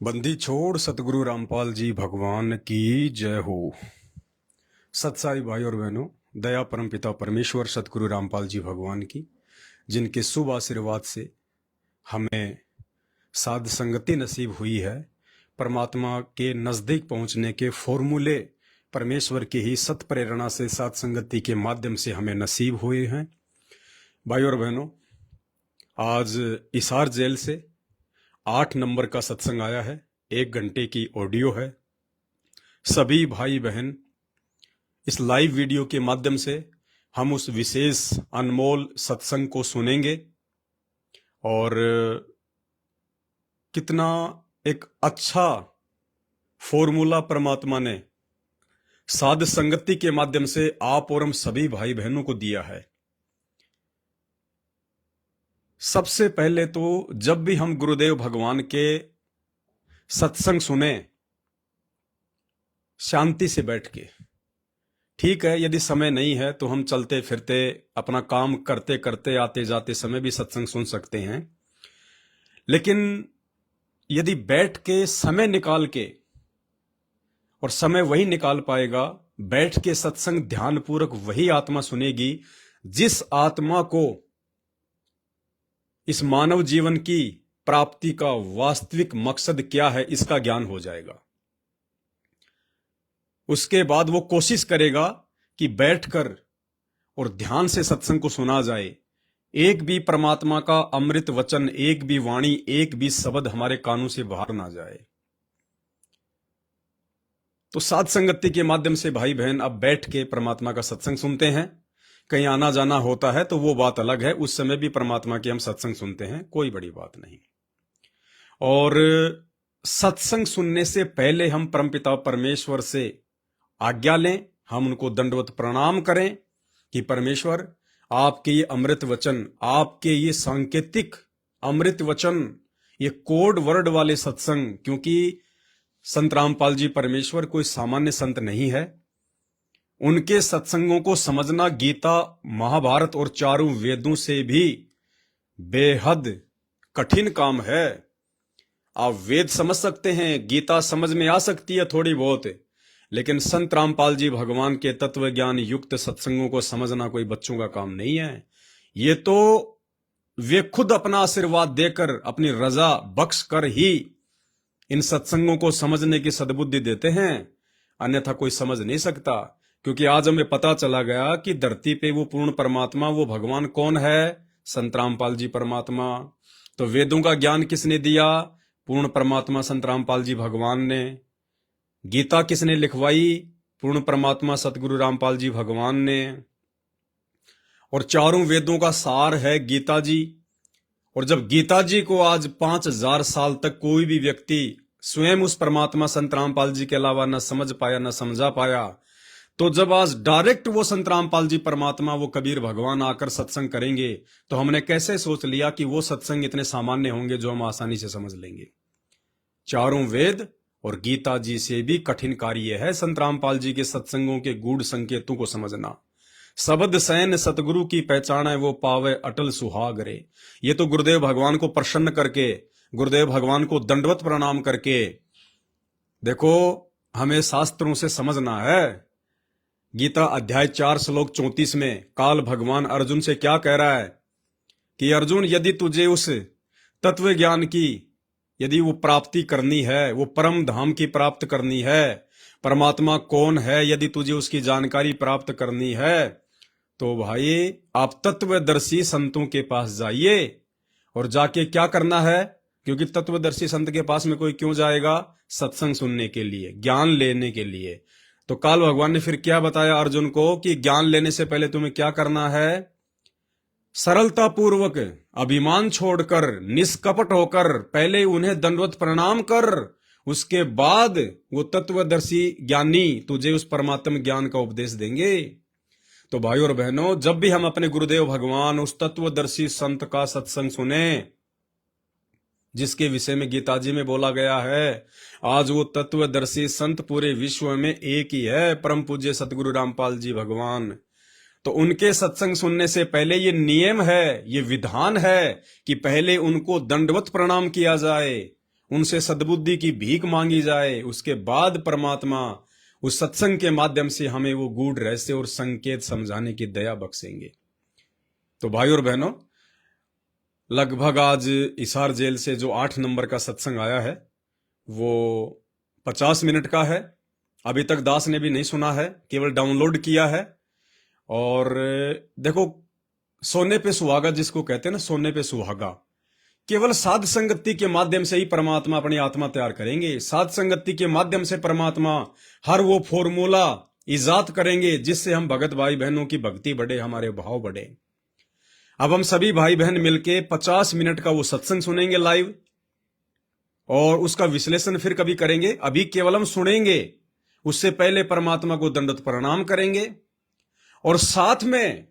बंदी छोड़ सतगुरु रामपाल जी भगवान की जय हो। सत्साई भाई और बहनों, दया परम पिता परमेश्वर सतगुरु रामपाल जी भगवान की, जिनके शुभ आशीर्वाद से हमें साध संगति नसीब हुई है। परमात्मा के नजदीक पहुंचने के फॉर्मूले परमेश्वर की ही सत प्रेरणा से साध संगति के माध्यम से हमें नसीब हुए हैं। भाई और बहनों, आज इसार जेल से 8 नंबर का सत्संग आया है। 1 घंटे की ऑडियो है। सभी भाई बहन इस लाइव वीडियो के माध्यम से हम उस विशेष अनमोल सत्संग को सुनेंगे और कितना एक अच्छा फॉर्मूला परमात्मा ने साध संगति के माध्यम से आप और हम सभी भाई बहनों को दिया है। सबसे पहले तो जब भी हम गुरुदेव भगवान के सत्संग सुने, शांति से बैठ के, ठीक है, यदि समय नहीं है तो हम चलते फिरते अपना काम करते करते आते जाते समय भी सत्संग सुन सकते हैं। लेकिन यदि बैठ के समय निकाल के, और समय वही निकाल पाएगा, बैठ के सत्संग ध्यानपूर्वक वही आत्मा सुनेगी जिस आत्मा को इस मानव जीवन की प्राप्ति का वास्तविक मकसद क्या है इसका ज्ञान हो जाएगा। उसके बाद वो कोशिश करेगा कि बैठकर और ध्यान से सत्संग को सुना जाए। एक भी परमात्मा का अमृत वचन, एक भी वाणी, एक भी शब्द हमारे कानों से बाहर ना जाए। तो साध संगति के माध्यम से भाई बहन अब बैठ के परमात्मा का सत्संग सुनते हैं। कहीं आना जाना होता है तो वो बात अलग है, उस समय भी परमात्मा की हम सत्संग सुनते हैं, कोई बड़ी बात नहीं। और सत्संग सुनने से पहले हम परमपिता परमेश्वर से आज्ञा लें, हम उनको दंडवत प्रणाम करें कि परमेश्वर, आपके ये अमृत वचन, आपके ये सांकेतिक अमृत वचन, ये कोड वर्ड वाले सत्संग, क्योंकि संत रामपाल जी परमेश्वर कोई सामान्य संत नहीं है। उनके सत्संगों को समझना गीता, महाभारत और चारों वेदों से भी बेहद कठिन काम है। आप वेद समझ सकते हैं, गीता समझ में आ सकती है थोड़ी बहुत, लेकिन संत रामपाल जी भगवान के तत्व ज्ञान युक्त सत्संगों को समझना कोई बच्चों का काम नहीं है। ये तो वे खुद अपना आशीर्वाद देकर, अपनी रजा बख्श कर ही इन सत्संगों को समझने की सद्बुद्धि देते हैं, अन्यथा कोई समझ नहीं सकता। क्योंकि आज हमें पता चला गया कि धरती पे वो पूर्ण परमात्मा, वो भगवान कौन है? संत रामपाल जी परमात्मा। तो वेदों का ज्ञान किसने दिया? पूर्ण परमात्मा संत रामपाल जी भगवान ने। गीता किसने लिखवाई? पूर्ण परमात्मा सतगुरु रामपाल जी भगवान ने। और चारों वेदों का सार है गीता जी। और जब गीता जी को आज 5000 साल तक कोई भी व्यक्ति स्वयं उस परमात्मा संत रामपाल जी के अलावा न समझ पाया, न समझा पाया, तो जब आज डायरेक्ट वो संत रामपाल जी परमात्मा, वो कबीर भगवान आकर सत्संग करेंगे, तो हमने कैसे सोच लिया कि वो सत्संग इतने सामान्य होंगे जो हम आसानी से समझ लेंगे। चारों वेद और गीता जी से भी कठिन कार्य है संत रामपाल जी के सत्संगों के गूढ़ संकेतों को समझना। शब्द सैन सतगुरु की पहचान है, वो पावे अटल सुहाग रे। ये तो गुरुदेव भगवान को प्रसन्न करके, गुरुदेव भगवान को दंडवत प्रणाम करके, देखो हमें शास्त्रों से समझना है। गीता अध्याय 4 श्लोक 34 में काल भगवान अर्जुन से क्या कह रहा है कि अर्जुन, यदि तुझे उस तत्व ज्ञान की यदि वो प्राप्ति करनी है, वो परम धाम की प्राप्त करनी है, परमात्मा कौन है यदि तुझे उसकी जानकारी प्राप्त करनी है, तो भाई आप तत्वदर्शी संतों के पास जाइए। और जाके क्या करना है? क्योंकि तत्वदर्शी संत के पास में कोई क्यों जाएगा? सत्संग सुनने के लिए, ज्ञान लेने के लिए। तो काल भगवान ने फिर क्या बताया अर्जुन को कि ज्ञान लेने से पहले तुम्हें क्या करना है? सरलता पूर्वक, अभिमान छोड़कर, निष्कपट होकर पहले उन्हें दंडवत प्रणाम कर, उसके बाद वो तत्वदर्शी ज्ञानी तुझे उस परमात्म ज्ञान का उपदेश देंगे। तो भाई और बहनों, जब भी हम अपने गुरुदेव भगवान उस तत्वदर्शी संत का सत्संग सुने जिसके विषय में गीता जी में बोला गया है, आज वो तत्वदर्शी संत पूरे विश्व में एक ही है, परम पूज्य सतगुरु रामपाल जी भगवान। तो उनके सत्संग सुनने से पहले ये नियम है, ये विधान है कि पहले उनको दंडवत प्रणाम किया जाए उनसे सद्बुद्धि की भीख मांगी जाए, उसके बाद परमात्मा उस सत्संग के माध्यम से हमें वो गूढ़ रहस्य और संकेत समझाने की दया बख्शेंगे। तो भाई और बहनों, लगभग आज हिसार जेल से जो 8 नंबर का सत्संग आया है वो 50 मिनट का है। अभी तक दास ने भी नहीं सुना है, केवल डाउनलोड किया है। और देखो, सोने पे सुहागा जिसको कहते हैं ना, सोने पे सुहागा, केवल साध संगति के माध्यम से ही परमात्मा अपनी आत्मा तैयार करेंगे। साध संगति के माध्यम से परमात्मा हर वो फॉर्मूला इजाद करेंगे जिससे हम भगत भाई बहनों की भक्ति बढ़े, हमारे भाव बढ़े। अब हम सभी भाई बहन मिलके 50 मिनट का वो सत्संग सुनेंगे लाइव, और उसका विश्लेषण फिर कभी करेंगे। अभी केवल हम सुनेंगे, उससे पहले परमात्मा को दंडवत प्रणाम करेंगे, और साथ में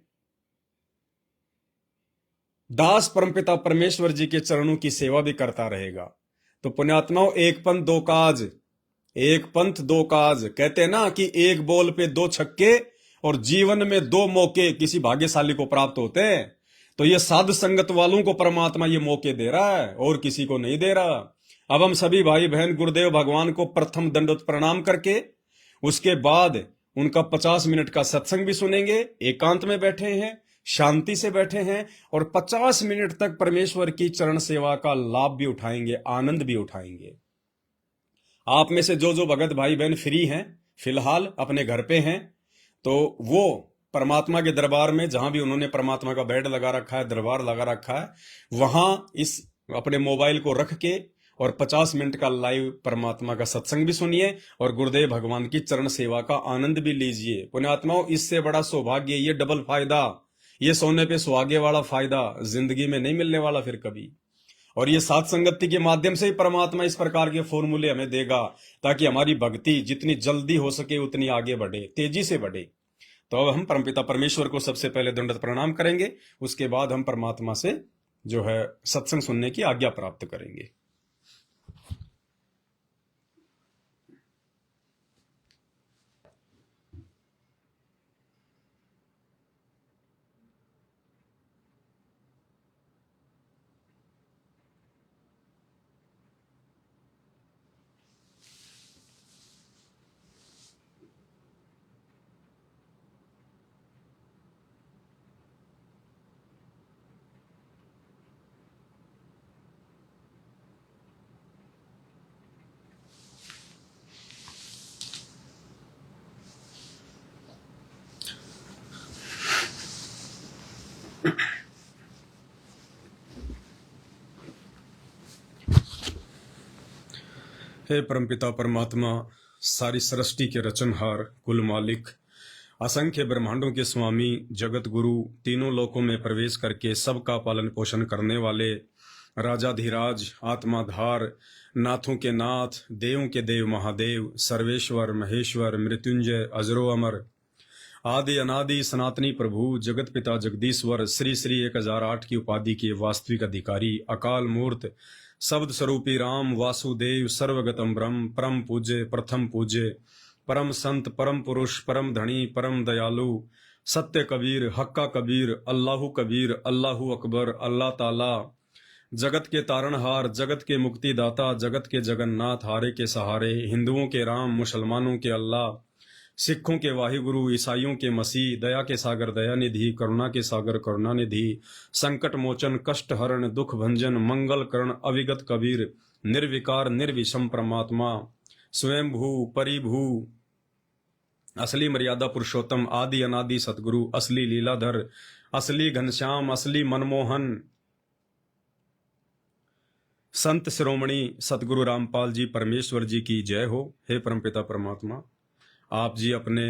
दास परमपिता परमेश्वर जी के चरणों की सेवा भी करता रहेगा। तो पुण्यात्माओं, एक पंथ दो काज, एक पंथ दो काज, कहते हैं ना कि एक बॉल पे 2 छक्के और जीवन में 2 मौके किसी भाग्यशाली को प्राप्त होते हैं। तो ये साध संगत वालों को परमात्मा ये मौके दे रहा है और किसी को नहीं दे रहा। अब हम सभी भाई बहन गुरुदेव भगवान को प्रथम दंडवत प्रणाम करके उसके बाद उनका 50 मिनट का सत्संग भी सुनेंगे। एकांत में बैठे हैं, शांति से बैठे हैं, और 50 मिनट तक परमेश्वर की चरण सेवा का लाभ भी उठाएंगे, आनंद भी उठाएंगे। आप में से जो जो भगत भाई बहन फ्री हैं, फिलहाल अपने घर पे हैं, तो वो परमात्मा के दरबार में, जहां भी उन्होंने परमात्मा का बेड लगा रखा है, दरबार लगा रखा है, वहां इस अपने मोबाइल को रख के और 50 मिनट का लाइव परमात्मा का सत्संग भी सुनिए और गुरुदेव भगवान की चरण सेवा का आनंद भी लीजिए। पुण्यात्माओं, इससे बड़ा सौभाग्य, ये डबल फायदा, ये सोने पे सुहागे वाला फायदा जिंदगी में नहीं मिलने वाला फिर कभी। और ये साथ संगति के माध्यम से ही परमात्मा इस प्रकार के फॉर्मूले हमें देगा ताकि हमारी भक्ति जितनी जल्दी हो सके उतनी आगे बढ़े, तेजी से बढ़े। तो अब हम परमपिता परमेश्वर को सबसे पहले दंडवत प्रणाम करेंगे, उसके बाद हम परमात्मा से जो है सत्संग सुनने की आज्ञा प्राप्त करेंगे। हे परमपिता परमात्मा, सारी सृष्टि के रचनहार, कुल मालिक, असंख्य ब्रह्मांडों के स्वामी, जगत गुरु, तीनों लोकों में प्रवेश करके सबका पालन पोषण करने वाले राजाधिराज, आत्माधार, नाथों के नाथ, देवों के देव महादेव, सर्वेश्वर महेश्वर, मृत्युंजय, अजरो अमर, आदि अनादि सनातनी प्रभु, जगत पिता जगदीश्वर, श्री श्री 1008 की उपाधि के वास्तविक अधिकारी, अकाल मूर्त, शब्द स्वरूपी राम, वासुदेव, सर्वगतम ब्रह्म, परम पूज्य, प्रथम पूज्य, परम संत, परम पुरुष, परम धनी, परम दयालु, सत्य कबीर, हक्का कबीर, अल्लाहु कबीर, अल्लाहु अकबर, अल्लाह ताला, जगत के तारणहार, जगत के मुक्तिदाता, जगत के जगन्नाथ, हारे के सहारे, हिंदुओं के राम, मुसलमानों के अल्लाह, सिखों के वाहिगुरु, ईसाइयों के मसीह, दया के सागर दया निधि, करुणा के सागर करुणा निधि, संकट मोचन, कष्ट हरण, दुख भंजन, मंगल करण, अविगत कबीर, निर्विकार निर्विषम परमात्मा, स्वयंभू परिभू, असली मर्यादा पुरुषोत्तम, आदि अनादि सतगुरु, असली लीलाधर, असली घनश्याम, असली मनमोहन, संत शिरोमणि सतगुरु रामपाल जी परमेश्वर जी की जय हो। हे परमपिता परमात्मा, आप जी अपने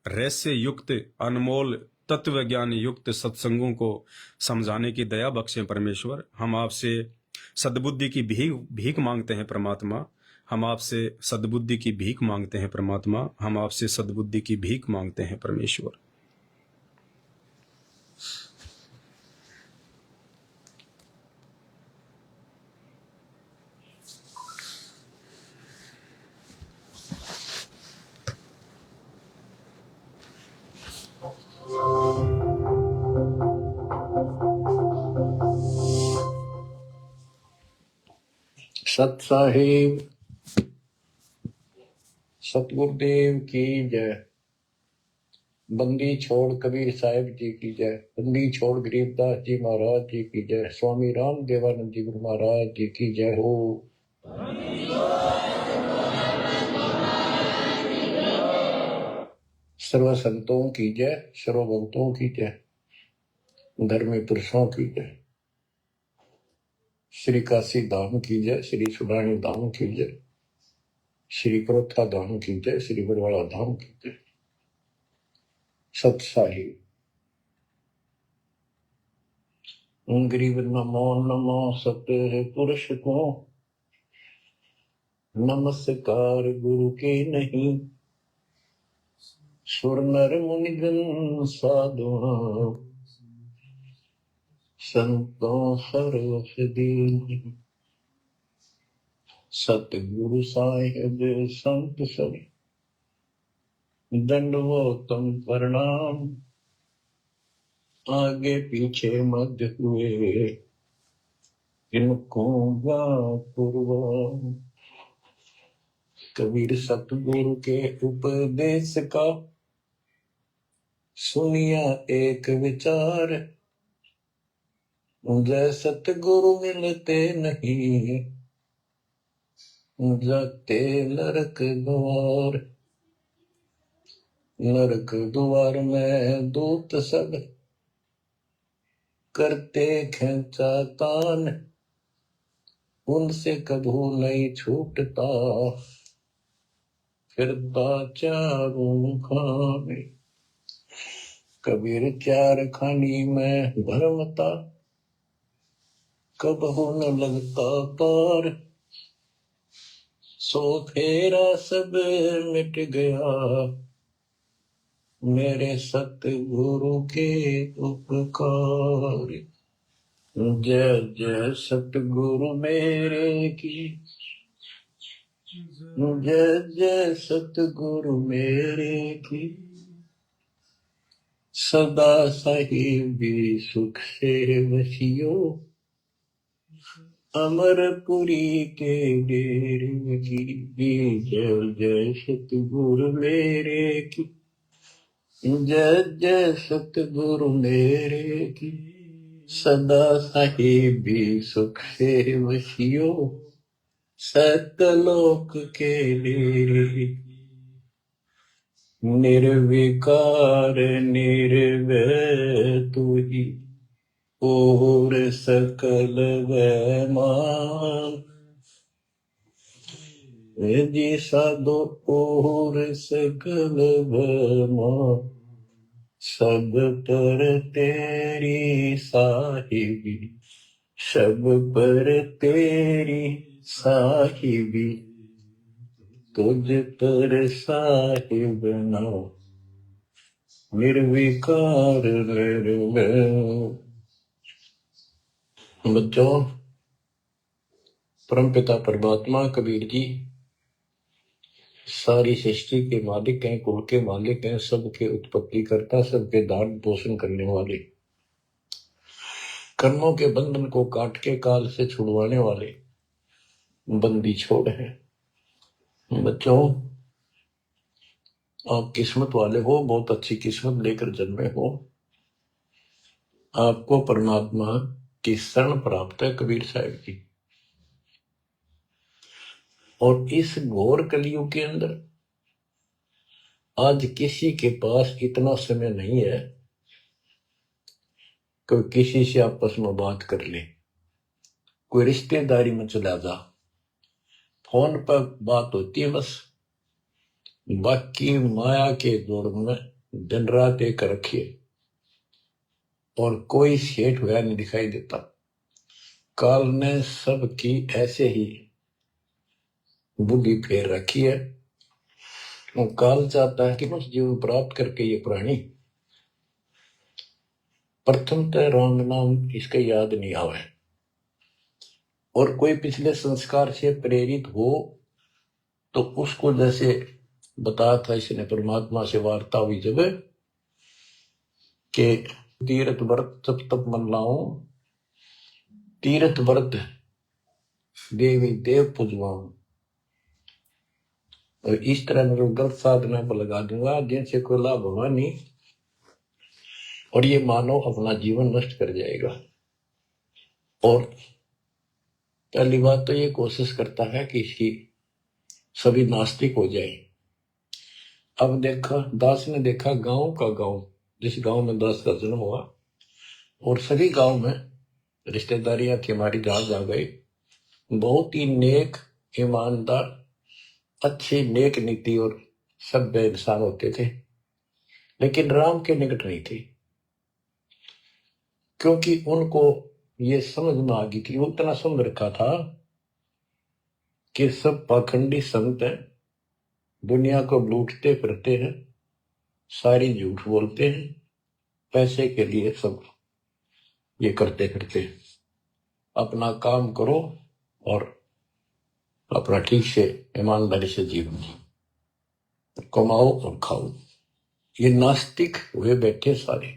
रहस्य युक्त, अनमोल, तत्व ज्ञान युक्त सत्संगों को समझाने की दया बख्शें परमेश्वर। हम आपसे सद्बुद्धि की भीख मांगते हैं परमात्मा, हम आपसे सद्बुद्धि की भीख मांगते हैं परमात्मा, हम आपसे सद्बुद्धि की भीख मांगते हैं परमेश्वर। सत साहिब सतगुरुदेव की जय। बंदी छोड़ कबीर साहिब जी की जय। बंदी छोड़ गरीबदास जी महाराज जी की जय। स्वामी राम देवानंद जी गुरु महाराज जी की जय हो। सर्व संतों की जय, सर्व भक्तों की जय, धर्मी पुरुषों की जय। श्री काशी धाम की जय, श्री सुडानी धाम की जय, श्री करोथा धाम की जय, श्री बरवाड़ा धाम की जय। सत साहिब गरीब नमो नमो सत्य पुरुष को नमस्कार गुरु के नहीं। सुर नर मुनिगण साधु संतों सर्वसदीन। सतगुरु साहिब संत सब दंडवतम प्रणाम। आगे पीछे मध्य हुए इनको पूर्व। कबीर सतगुरु के उपदेश का सुनिया एक विचार। जय सतगुरु मिलते नहीं जाते नरक द्वार। नरक द्वार में दूत सब करते खेचा तान। उनसे कभू नहीं छूटता फिरता चारों खाने। कबीर चार खानी में भरमता कबहू न लगता पार। सो फेरा सब मिट गया मेरे सतगुरु के उपकार। जय जय सतगुरु मेरे की जय जय सतगुरु मेरे की। सदा साहिबी सुख से वसियो अमरपुरी के डेरे की। जय जय सतगुरु मेरे की जय जय सतगुरु मेरे की। सदा साहिबी सुख से वसियो सतलोक के डेरे। निर्विकार निर्भय तू ही और सकल वैमान। जी साधो और सकल वैमान। सब पर तेरी साहिबी सब पर तेरी साहिबी। तुझ पर साहिब नाम निर्विकार निर्भय। बच्चों, परमपिता परमात्मा कबीर जी सारी सृष्टि के मालिक हैं, कुल के मालिक हैं, सबके उत्पत्ति करता, सबके दान पोषण करने वाले, कर्मों के बंधन को काट के काल से छुड़वाने वाले बंदी छोड़ है। बच्चों, आप किस्मत वाले हो, बहुत अच्छी किस्मत लेकर जन्मे हो। आपको परमात्मा की शरण प्राप्त है कबीर साहब की। और इस घोर कलयुग के अंदर आज किसी के पास इतना समय नहीं है कि किसी से आपस में बात कर ले, कोई रिश्तेदारी में चला जा, फोन पर बात होती है बस। बाकी माया के दौर में दिन रात एक रखिए और कोई सेठ हुआ नहीं दिखाई देता। काल ने सबकी ऐसे ही बुद्धि फेर रखी है। वो काल चाहता है कि बस जीवन प्राप्त करके ये प्राणी प्रथमतः राम नाम इसका याद नहीं आवे, और कोई पिछले संस्कार से प्रेरित हो तो उसको जैसे बताया था इसने परमात्मा से वार्ता हुई जब कि तीर्थ व्रत तब तक मन लाऊं। तीर्थ व्रत देवी देव पूजवाऊं, और इस तरह मैं गलत साधना पर लगा दूंगा जिनसे कोई लाभ होगा नहीं, और ये मानव अपना जीवन नष्ट कर जाएगा। और पहली बात तो ये कोशिश करता है कि इसकी सभी नास्तिक हो जाए। अब देखा, दास ने देखा गांव का गांव, जिस गांव में दास का जन्म हुआ, और सभी गांव में रिश्तेदारियां थी हमारी, जहां जा गए बहुत ही नेक, ईमानदार, अच्छी नेक नीति और सभ्य इंसान होते थे, लेकिन राम के निकट नहीं थे, क्योंकि उनको ये समझ में आ गई थी, वो इतना समझ रखा था कि सब पाखंडी संत हैं, दुनिया को लूटते फिरते हैं, सारी झूठ बोलते हैं, पैसे के लिए सब ये करते फिरते, अपना काम करो और अपना ठीक से ईमानदारी से जीवन कमाओ और खाओ। ये नास्तिक हुए बैठे सारे,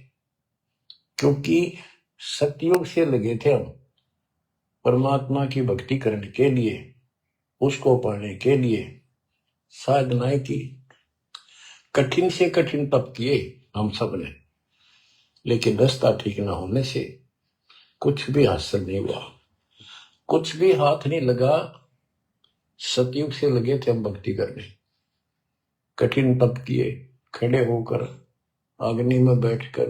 क्योंकि सतयुग से लगे थे हम परमात्मा की भक्ति करने के लिए, उसको पाने के लिए साधनाएं की, कठिन से कठिन तप किए हम सब ने, लेकिन रास्ता ठीक न होने से कुछ भी हासिल नहीं हुआ, कुछ भी हाथ नहीं लगा। सतयुग से लगे थे हम भक्ति करने, कठिन तप किए, खड़े होकर, अग्नि में बैठकर,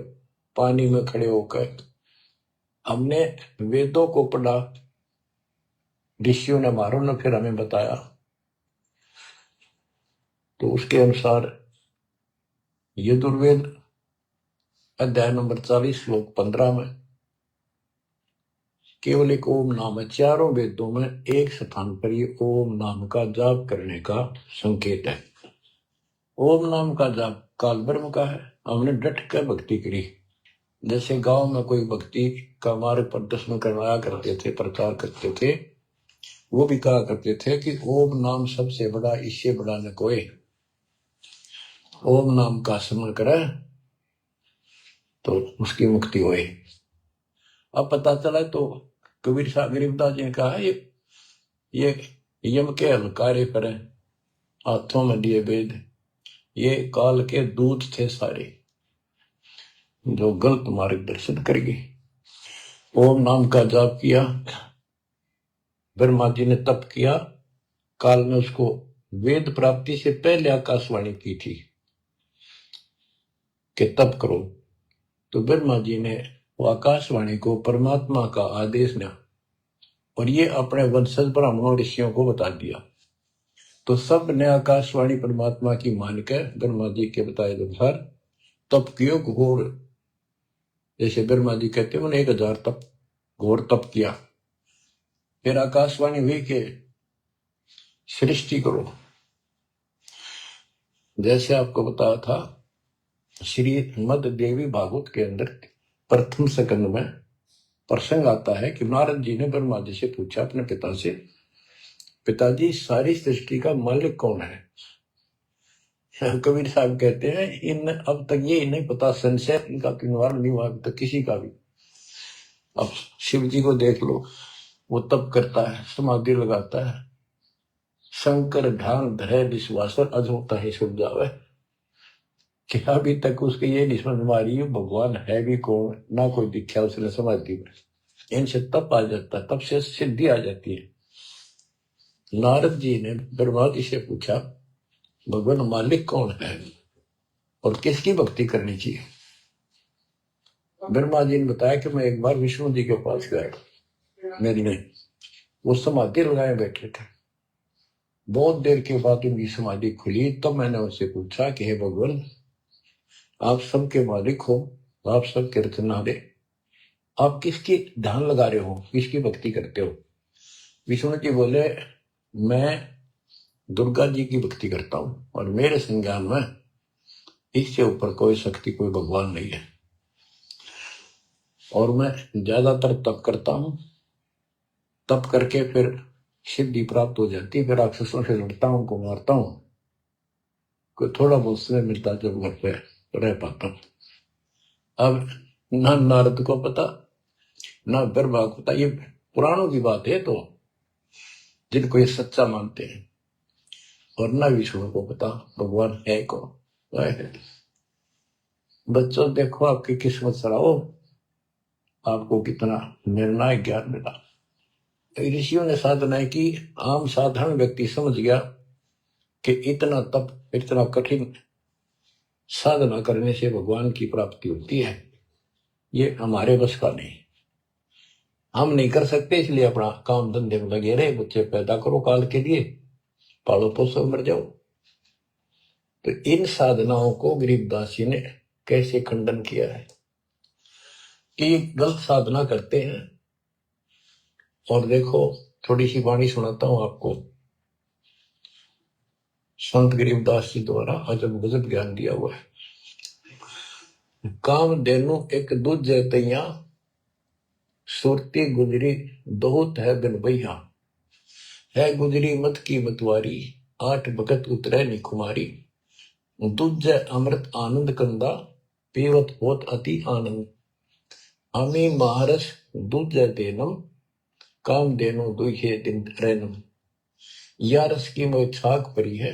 पानी में खड़े होकर, हमने वेदों को पढ़ा, ऋषियों ने हमारों ने फिर हमें बताया, तो उसके अनुसार यजुर्वेद अध्याय नंबर 40 श्लोक 15 में केवल एक ओम नाम है। चारों वेदों में एक स्थान पर ये ओम नाम का जाप करने का संकेत है। ओम नाम का जाप काल ब्रह्म का है। हमने डट कर भक्ति करी, जैसे गांव में कोई भक्ति का मार्ग प्रदर्शन करवाया करते थे, प्रचार करते थे, वो भी कहा करते थे कि ओम नाम सबसे बड़ा, इससे बड़ा न कोई। ओम नाम का स्मरण करे तो उसकी मुक्ति होए। अब पता चला तो कबीर साहब गरीबदास जी ने कहा ये यम के हलकारे करें, हाथों में दिए वेद, ये काल के दूत थे सारे, जो गलत मार्गदर्शन कर गए। ओम नाम का जाप किया, ब्रह्मा जी ने तप किया, काल ने उसको वेद प्राप्ति से पहले आकाशवाणी की थी कि तप करो, तो ब्रह्मा जी ने वो आकाशवाणी को परमात्मा का आदेश दिया, और ये अपने वंशज ब्राह्मणों ऋषियों को बता दिया। तो सब ने आकाशवाणी परमात्मा की मानकर ब्रह्मा जी के बताए अनुसार तप कियो घोर, जैसे ब्रह्मा जी कहते हैं उन्हें 1000 तप, घोर तप किया। फिर आकाशवाणी हुई कि सृष्टि करो। जैसे आपको बताया था, श्रीमद देवी भागवत के अंदर प्रथम स्कंद में प्रसंग आता है कि नारद जी ने ब्रह्मा जी से पूछा अपने पिता से, पिताजी सारी सृष्टि का मालिक कौन है? कबीर साहब कहते हैं इन अब तक ये नहीं पता, संशय इनका निवारण नहीं हुआ अब तक किसी का भी। अब शिव जी को देख लो, वो तप करता है, समाधि लगाता है, शंकर ध्यान धरे विश्वासर अजोता ही सुन जावे, कि अभी तक उसके ये नहीं समझ में आ रही है भगवान है भी कौन, ना कोई दिखा उसने समाधि में। इनसे तप आ जाता है, तब से सिद्धि आ जाती है। नारद जी ने ब्रह्मा जी से पूछा भगवान मालिक कौन है और किसकी भक्ति करनी चाहिए? ब्रह्मा जी ने बताया कि मैं एक बार विष्णु जी के पास गया, मेरी नहीं, वो समाधि लगाए बैठे थे। बहुत देर के बाद उनकी समाधि खुली, तब मैंने उनसे पूछा कि हे भगवान, आप सबके मालिक हो, आप सबके रचनारे, आप किसकी ध्यान लगा रहे हो, किसकी भक्ति करते हो? विष्णु जी बोले मैं दुर्गा जी की भक्ति करता हूं, और मेरे संज्ञान में इससे ऊपर कोई शक्ति, कोई भगवान नहीं है, और मैं ज्यादातर तप करता हूं, तप करके फिर सिद्धि प्राप्त हो जाती है, फिर राक्षसों से लड़ता हूं, उनको मारता हूं, कोई थोड़ा बहुत समय मिलता जब घर पे रह पाता हूं। अब ना नारद को पता, ना ब्रह्मा को पता, ये पुराणों की बात है। तो जिनको ये सच्चा मानते हैं और न विष्णु को पता भगवान है कौन है। बच्चों देखो आपकी किस्मत सराहो, आपको कितना निर्णायक ज्ञान मिला। ऋषियों ने साधना की, आम साधारण व्यक्ति समझ गया कि इतना तप इतना कठिन साधना करने से भगवान की प्राप्ति होती है, ये हमारे बस का नहीं, हम नहीं कर सकते, इसलिए अपना काम धंधे में लगे रहे, बच्चे पैदा करो काल के लिए, पालो पोसो मर जाओ। तो इन साधनाओं को गरीबदास जी ने कैसे खंडन किया है कि गलत साधना करते हैं। और देखो थोड़ी सी वाणी सुनाता हूं आपको, संत गरीबदास जी द्वारा अजब गजब ज्ञान दिया हुआ है। काम देनु एक दूजे तैया, सुरती गुजरी बहुत है बिन भैया, है गुजरी मत की मतवारी, 8 भगत उतरे निकुमारी, दूजे अमृत आनंद कंदा, पीवत होत अति आनंद, अमी महारस दूजे देनम, काम देनो दुहे दिन रैनम, या रस की मोह छाक परी है,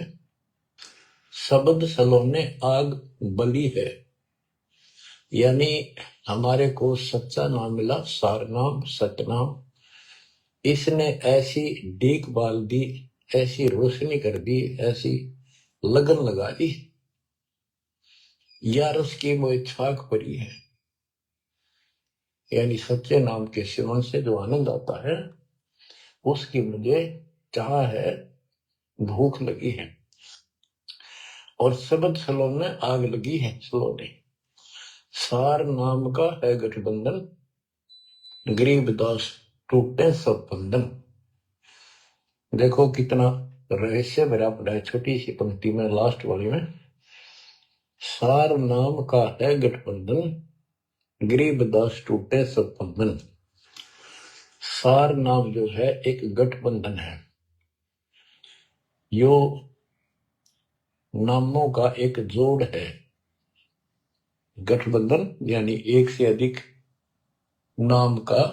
शब्द सलोने आग बली है। यानी हमारे को सच्चा नाम मिला, सार नाम सतनाम, इसने ऐसी देखभाल दी, ऐसी रोशनी कर दी, ऐसी लगन लगा दी, या रस की मोह छाक परी है। यानी सच्चे नाम के सेवन से जो आनंद आता है उसकी मुझे चाह है, भूख लगी है। और शब्द सलोने आग लगी है, सलोने सार नाम का है गठबंधन, गरीबदास टूटे सब बंधन। देखो कितना रहस्य भरा पड़ा है छोटी सी पंक्ति में, लास्ट वाली में, सार नाम का है गठबंधन, गरीबदास टूटे सब बंधन। सार नाम जो है एक गठबंधन है, यो नामों का एक जोड़ है। गठबंधन यानी एक से अधिक नाम का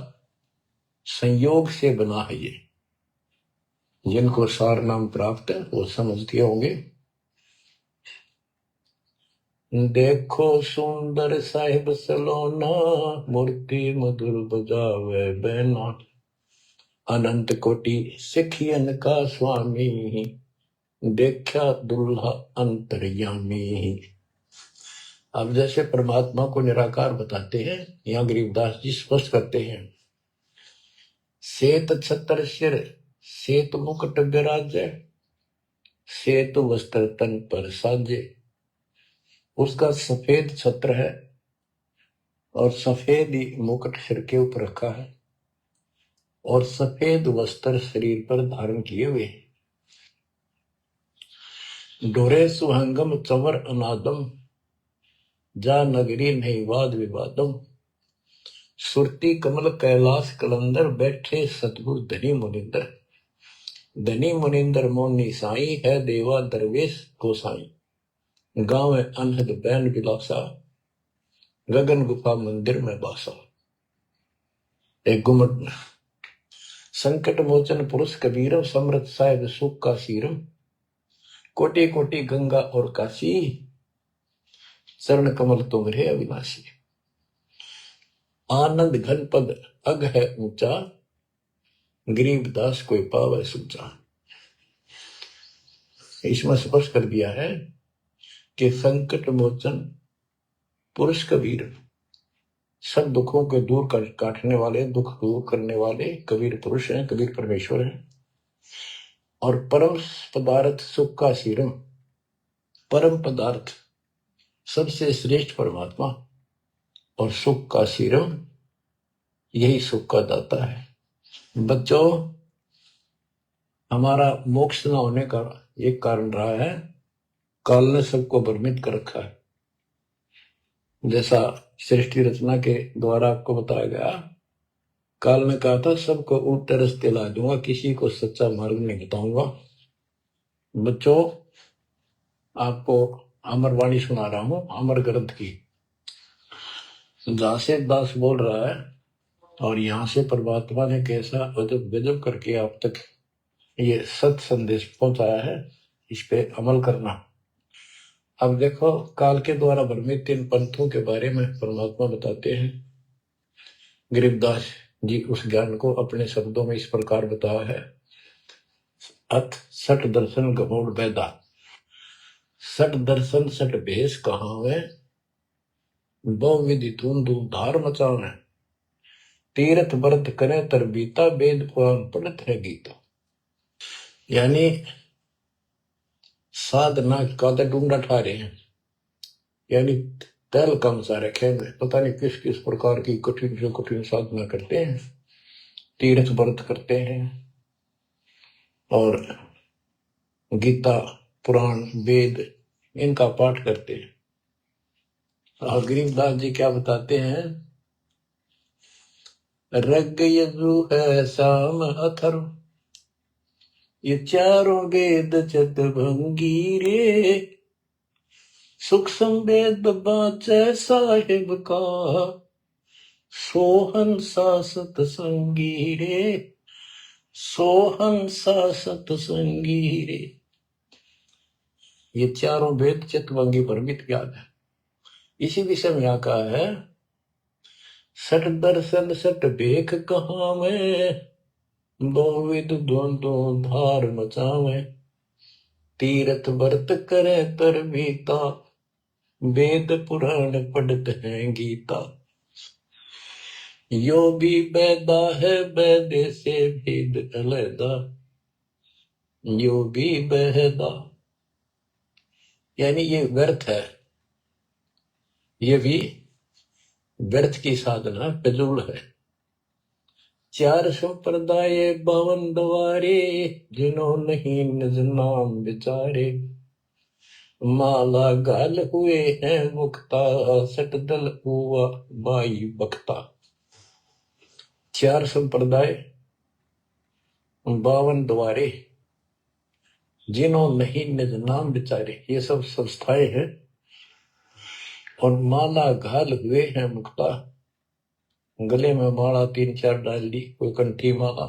संयोग से बना है ये। जिनको सार नाम प्राप्त है वो समझते होंगे। देखो सुंदर साहिब सलोना, मूर्ति मधुर बजावे बैना, अनंत कोटि सिखियन का स्वामी, देखा दुल्हा अंतर्यामी। अब जैसे परमात्मा को निराकार बताते हैं, यहाँ गरीबदास जी स्पष्ट करते हैं, श्वेत छत्र सिर श्वेत मुकुट विराजे, श्वेत वस्त्र तन पर साजे। उसका सफेद छत्र है और सफेद ही मुकुट सिर के ऊपर रखा है और सफेद वस्त्र शरीर पर धारण किए हुए हैं। डोरे सुहंगम चवर अनादम, जा नगरी नहीं वाद विवादम, सुरती कमल कैलाश कलंदर, बैठे सतगुरु धनी मुनिंदर। धनी मुनिंदर मोनी साई, है देवा दरवेश गोसाई, गांव अनहद बैन बिलासा, गगन गुफा मंदिर में बासा। एक गुमट संकट मोचन पुरुष कबीरम, समृत साहिब सुख का सीरम, कोटि कोटि गंगा और काशी, चरण कमल तुम्हारे अविनाशी। आनंद घन पद अग है ऊंचा, गरीबदास कोई पावे सूचा। इसमें स्पष्ट कर दिया है कि संकट मोचन पुरुष कबीर, सब दुखों के दूर काटने वाले, दुख दूर करने वाले कबीर पुरुष हैं, कबीर परमेश्वर हैं। और परम पदार्थ सुख का सीरम, परम पदार्थ सबसे श्रेष्ठ परमात्मा और सुख का सीरम, यही सुख का दाता है। बच्चों, हमारा मोक्ष न होने का एक कारण रहा है, काल ने सबको भ्रमित कर रखा है। जैसा सृष्टि रचना के द्वारा आपको बताया गया, काल ने कहा था सबको उल्टे रास्ते ला दूंगा, किसी को सच्चा मार्ग नहीं बताऊंगा। बच्चों, आपको अमर वाणी सुना रहा हूं, अमर ग्रंथ की, जहां से दास बोल रहा है और यहां से परमात्मा ने कैसा अजब गजब करके आप तक ये सत संदेश पहुंचाया है, इस पे अमल करना। अब देखो, काल के द्वारा भ्रमित 3 पंथों के बारे में परमात्मा बताते हैं। गरीबदास जी उस ज्ञान को अपने शब्दों में इस प्रकार बताया है। अथ सठ दर्शन गमोड़ बैदा, सठ दर्शन सठ भेष कहावे, बहु विधि धूम धूम धार मचावे, तीर्थ व्रत करे तर बीता, वेद पुराण पढ़त है गीता। यानी साधना का तो ढूंढा ठा रहे हैं, यानी तैल कम सा रखे में पता नहीं किस किस प्रकार की कठिन से कठिन साधना करते हैं, तीर्थ व्रत करते हैं और गीता पुराण वेद इनका पाठ करते हैं। और गरीबदास जी क्या बताते हैं, रग यजु है शाम अथर्व, ये चारों वेद चतुर्भंगी रे, सूक्ष्म वेद बाचे साहिब का, सोहन सा सतसंगी रे, सोहन सा सतसंगी रे। ये चारों वेद चतुर्भंगी परमित ज्ञान है। इसी विषय में यहाँ कहा है, सठ दर्शन सठ भेख कहावे, बहुविध द्वंद्व धार मचावे, तीर्थ व्रत करे तर बीता, वेद पुराण पढ़त है गीता। यो भी बैदा है बैदे से भेद अलैदा, यो भी बहदा। यानी ये व्यर्थ है, ये भी व्यर्थ की साधना फिजूल है। 4 संप्रदाय 52 द्वारे, जिन्हों नहीं निज नाम विचारे, माला गाल हुए हैं मुक्ता, सट दल हुआ बाई बख्ता। 4 संप्रदाय 52 द्वारे, जिन्हों नहीं निज नाम विचारे, ये सब संस्थाएं हैं। और माला घाल हुए हैं मुक्ता, गले में माला 3-4 डाल दी, कोई कंठी माला,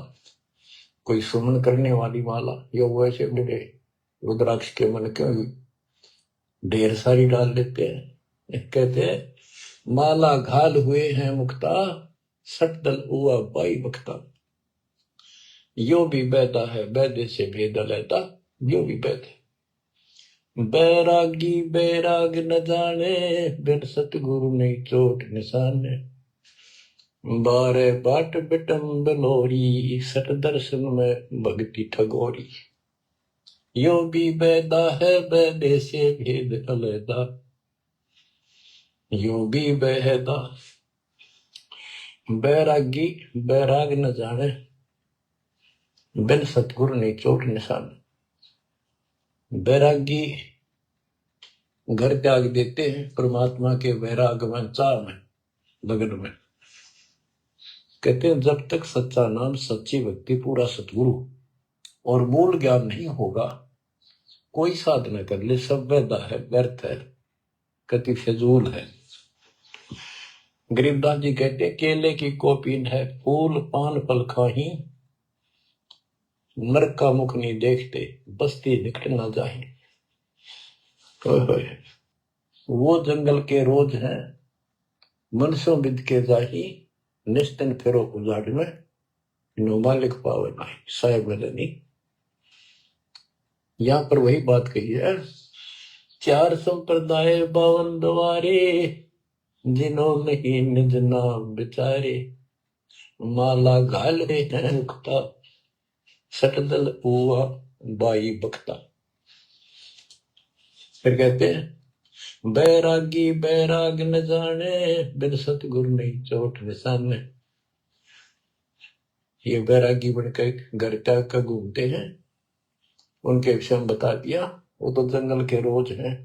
कोई सुमन करने वाली माला, या वैसे बड़े रुद्राक्ष के मन के ढेर सारी डाल लेते हैं। कहते हैं माला घाल हुए हैं मुक्ता, सट दल हुआ बाई बख्ता। यो भी बैदा है बैदे से भेद अलैदा, यो भी बैद है। बैरागी बैराग न जाने, बिन सतगुरु नहीं चोट निशाने, बारे बाट बिटम बलोरी, सट दर्शन में भक्ति ठगोरी। यो भी बैदा है बैदे से भेद अलैदा, यो भी बैदा। बैरागी बैराग न जाने, बिन सतगुरु नहीं चोट निशान। बैरागी घर त्याग देते हैं परमात्मा के वैराग में, चाह में, लगन में। कहते हैं जब तक सच्चा नाम सच्ची भक्ति पूरा सतगुरु और मूल ज्ञान नहीं होगा, कोई साधना कर ले सब वैधा है, व्यर्थ है, कति फिजूल है। गरीबदास जी कहते केले की कोपीन है, फूल पान फल खाही, नरक का मुख नहीं देखते, बस्ती निकट ना जाए। वो जंगल के रोज हैं, मनसों बिद के जाही, निस्तन फिरो उजाड़ में, नो मालिक पावे नहीं, साहेब नहीं। यहां पर वही बात कही है, 4 संप्रदाय 52 द्वारे, जिन्हों नहीं निज नाम विचारे, माला घाल हैं मुक्ता, सटदल हुआ बाई बख्ता। फिर कहते हैं बैरागी बैराग न जाने, बिन सतगुरु नहीं चोट निशाने। ये बैरागी बनकर घर त्याग कर घूमते हैं, उनके विषय में बता दिया। वो तो जंगल के रोज हैं,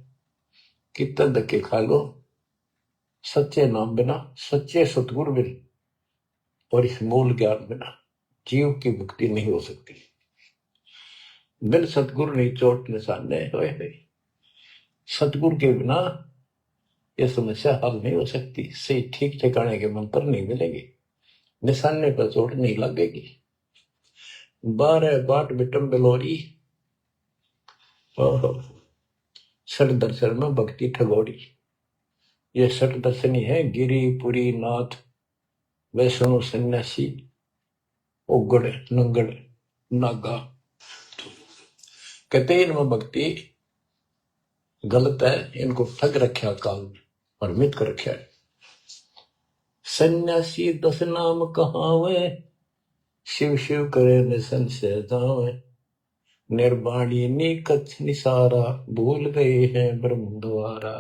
कितने धक्के खा लो, सच्चे नाम बिना, सच्चे सतगुरु बिना और इस मूल ज्ञान बिना जीव की मुक्ति नहीं हो सकती। बिन सतगुरु नहीं चोट निशाने, सतगुरु के बिना यह समस्या हल नहीं हो सकती। सही ठीक ठिकाने के मंत्र नहीं मिलेंगे, निशाने पर चोट नहीं लगेगी। 12 बाट बिटम बिलोरी, सठ दर्शन में भक्ति ठगोरी। ये सठ दर्शनी है गिरी पुरी नाथ वैष्णव सन्यासी उगड़ नंगड़ नागा। कहते इनमें भक्ति गलत है, इनको ठग रखा काल भ्रमित कर रखा है। सन्यासी 10 नाम कहावे, शिव शिव करे न संशय जावे, निर्वाणी निकच निसारा, भूल गए हैं ब्रह्म द्वारा।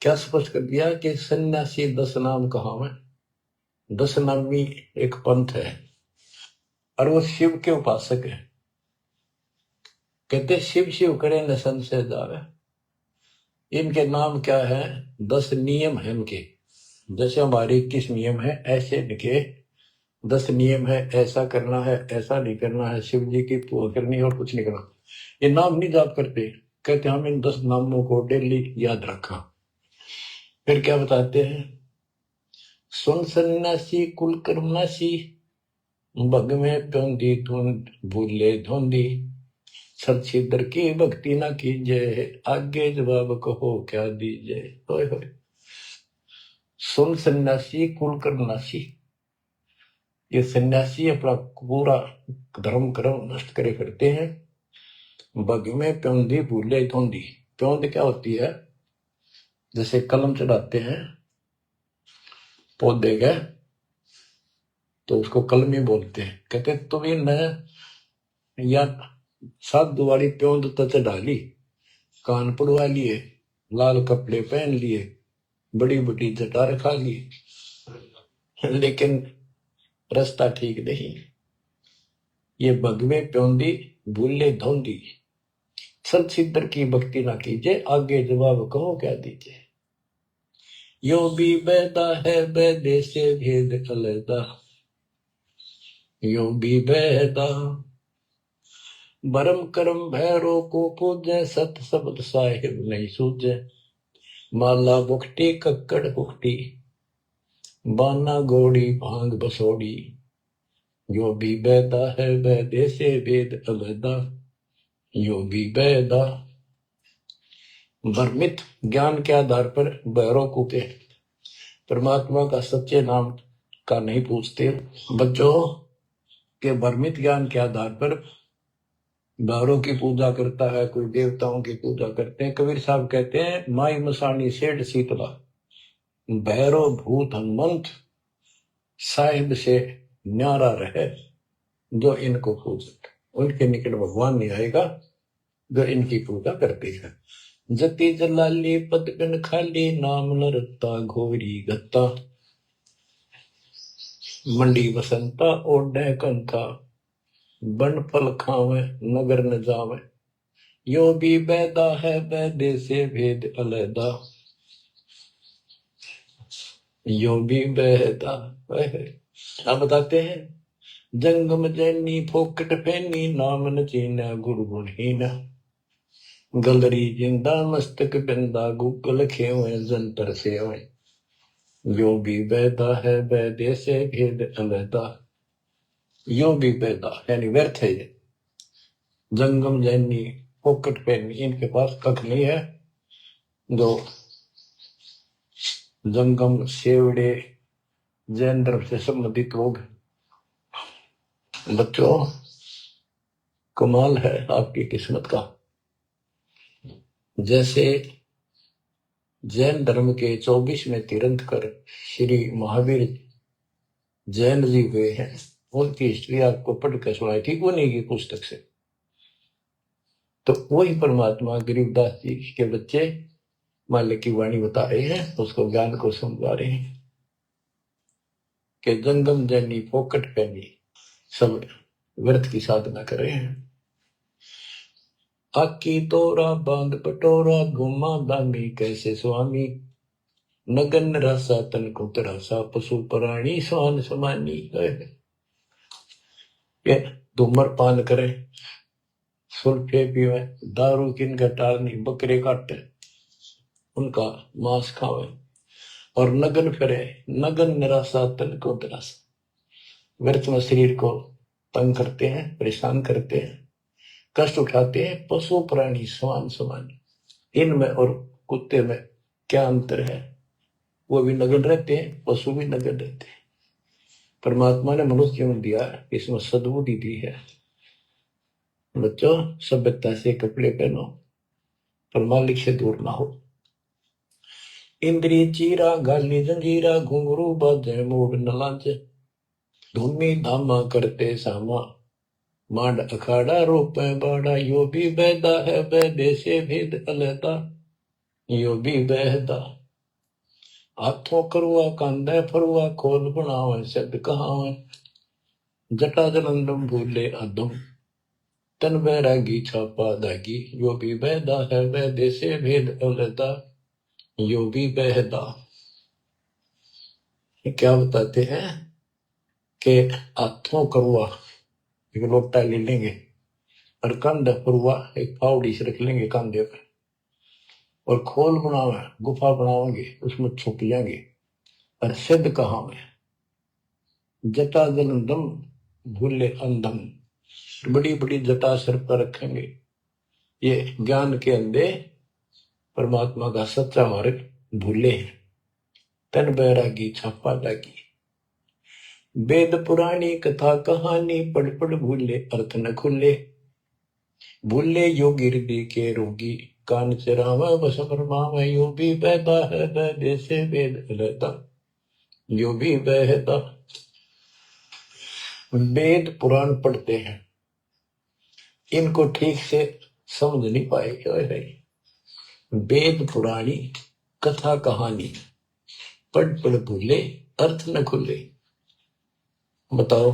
क्या स्पष्ट कर दिया कि सन्यासी 10 नाम कहावे। 10 नामी एक पंथ है और वो शिव के उपासक है। कहते शिव शिव करे न संशय जावे। इनके नाम क्या है? 10 नियम है इनके। जैसे हमारे 21 नियम है, ऐसे इनके 10 नियम है। ऐसा करना है, ऐसा नहीं करना है, शिव जी की पूजा करनी है और कुछ नहीं करना। ये नाम नहीं जाप करते। कहते हम इन 10 नामों को डेली याद रखा। फिर क्या बताते हैं? सुन सन्यासी कुल कर्मनाशी, भग में प्योंदी धुंध भूले धुंधी, सचिदर की भक्ति ना कीजिए, आगे जवाब कहो क्या दीजिए। होय होय। सुन सन्यासी कुल कर्मनाशी, ये सन्यासी अपना पूरा धर्म कर्म नष्ट करे करते हैं। भग में प्योंदी भूले धुंधी। प्योंद क्या होती है? जैसे कलम चढ़ाते हैं पौधे के, तो उसको कलमी बोलते हैं। कहते तुम इन या साधु वाली प्योंद तो चढ़ा ली, कान पड़वा लिए, लाल कपड़े पहन लिए, बड़ी बड़ी जटा रखा ली, लेकिन रास्ता ठीक नहीं। ये भगवे प्योंदी भूले धौंदी, सत सिद्धर की भक्ति ना कीजिए, आगे जवाब कहो क्या दीजिए। यो भी बैदा है बैदे से भेद अलैदा, यो भी बैदा बरम करम भैरो को पूजे, सत शब्द साहिब नहीं सूझे, माला बुखटी कक्कड़ बुखटी, बाना घोड़ी भांग बसोड़ी, यो भी बैदा है बैदे से भेद अलैदा, यो भी बैदा। भ्रमित ज्ञान के आधार पर भैरव को के परमात्मा का सच्चे नाम का नहीं पूछते। बच्चों के भ्रमित ज्ञान के आधार पर भैरव की पूजा करता है, कोई देवताओं की पूजा करते हैं। कबीर साहब कहते हैं माई मसानी सेठ शीतला, भैरव भूत हनुमंत साहिब से न्यारा रहे जो इनको पूजत। उनके निकट भगवान नहीं आएगा जो इनकी पूजा करते हैं। जति जलाली पद बिन खाली, नाम न रत्ता घोरी गत्ता, मंडी बसंता ओढ़े कंथा, बन फल खावे नगर न जावे, यो भी बैदा है बैदे से भेद अलैदा, यो भी बैदा। अब बताते हैं जंगम जैनी फोकट फैनी, नाम न चीना गुरु गुणहीना, गलरी जिंदा मस्तक बिंदा, गुगल खेवे जंतर सेवे, यो भी बैदा है बैदे से भेद अलैदा। यो भी बैदा यानी व्यर्थ है ये। जंगम जैनी फोकट फैनी, इनके पास कख नहीं है। जो जंगम सेवड़े जैन धर्म से संबंधित लोग, बच्चों कमाल है आपकी किस्मत का। जैसे जैन धर्म के 24वें तीर्थंकर श्री महावीर जैन जी हुए हैं, उनकी हिस्ट्री आपको पढ़कर सुनाई थी उन्हीं की पुस्तक से। तो वही परमात्मा गरीबदास जी के बच्चे मालिक की वाणी बता रहे हैं, उसको ज्ञान को समझा रहे हैं कि जंगम जैनी फोकट पैनी सब व्यर्थ की साधना कर रहे हैं। आकी तोरा बांध पटोरा, घुमा दामी कैसे स्वामी, नगन रसा तन को तरासा, पशु प्राणी स्वान समानी। ये धूम्रपान करे, सुल्फे पीवे, दारू किनका टारनी, बकरे काटे, उनका मांस खावे और नगन फिरे, नगन निराशा तन को तरासा, व्यर्थ में शरीर को तंग करते हैं, परेशान करते हैं, कष्ट उठाते हैं। पशु प्राणी समान समान, इनमें और कुत्ते में क्या अंतर है? वो भी नगद रहते हैं, पशु भी नगद रहते हैं। परमात्मा ने मनुष्य जीवन दिया, इसमें सद्बुद्धि दी है। बच्चों, सभ्यता से कपड़े पहनो, पर मालिक से दूर ना हो। इंद्रिय चीरा गाली जंजीरा, घुंघरू बाजे मूड न लांचे, धूमी धामा करते सामा, मांड अखाड़ा रोपे बाड़ा, यो भी बैदा है बैदे से भेद अलहदा, यो भी बहदा। हाथों करुआ कांदे फरुआ, खोल बनावे शब्द कहावे, जटा जलंदम भूले अदम, तन बैरागी छापा दागी, यो भी बहदा है बैदे से भेद अलहदा, यो भी बहदा। क्या बताते हैं कि हाथों करुआ एक लोटा ले लेंगे और कंधे फरुआ एक फावड़ी से रख लेंगे कंधे पे, और खोल बनावे गुफा बनावेंगे, उसमें छुप जाएंगे। और सिद्ध कहाँ में? जटा जलंदम भूले अंधम, बड़ी बड़ी जटा सिर पर रखेंगे। ये ज्ञान के अंधे परमात्मा का सच्चा मार्ग भूले हैं। तन बैरागी छापा लागी, वेद पुराणी कथा कहानी, पढ़ पढ़ भूले अर्थ न खुले, भूले योगी हृदय के रोगी, कान से राम बस फरमावे, यो भी बहता है बैदे से वेद रहता, यो भी बहता। वेद पुराण पढ़ते हैं, इनको ठीक से समझ नहीं पाए। वेद पुराणी कथा कहानी, पढ़ पढ़ भूले अर्थ न खुले। बताओ।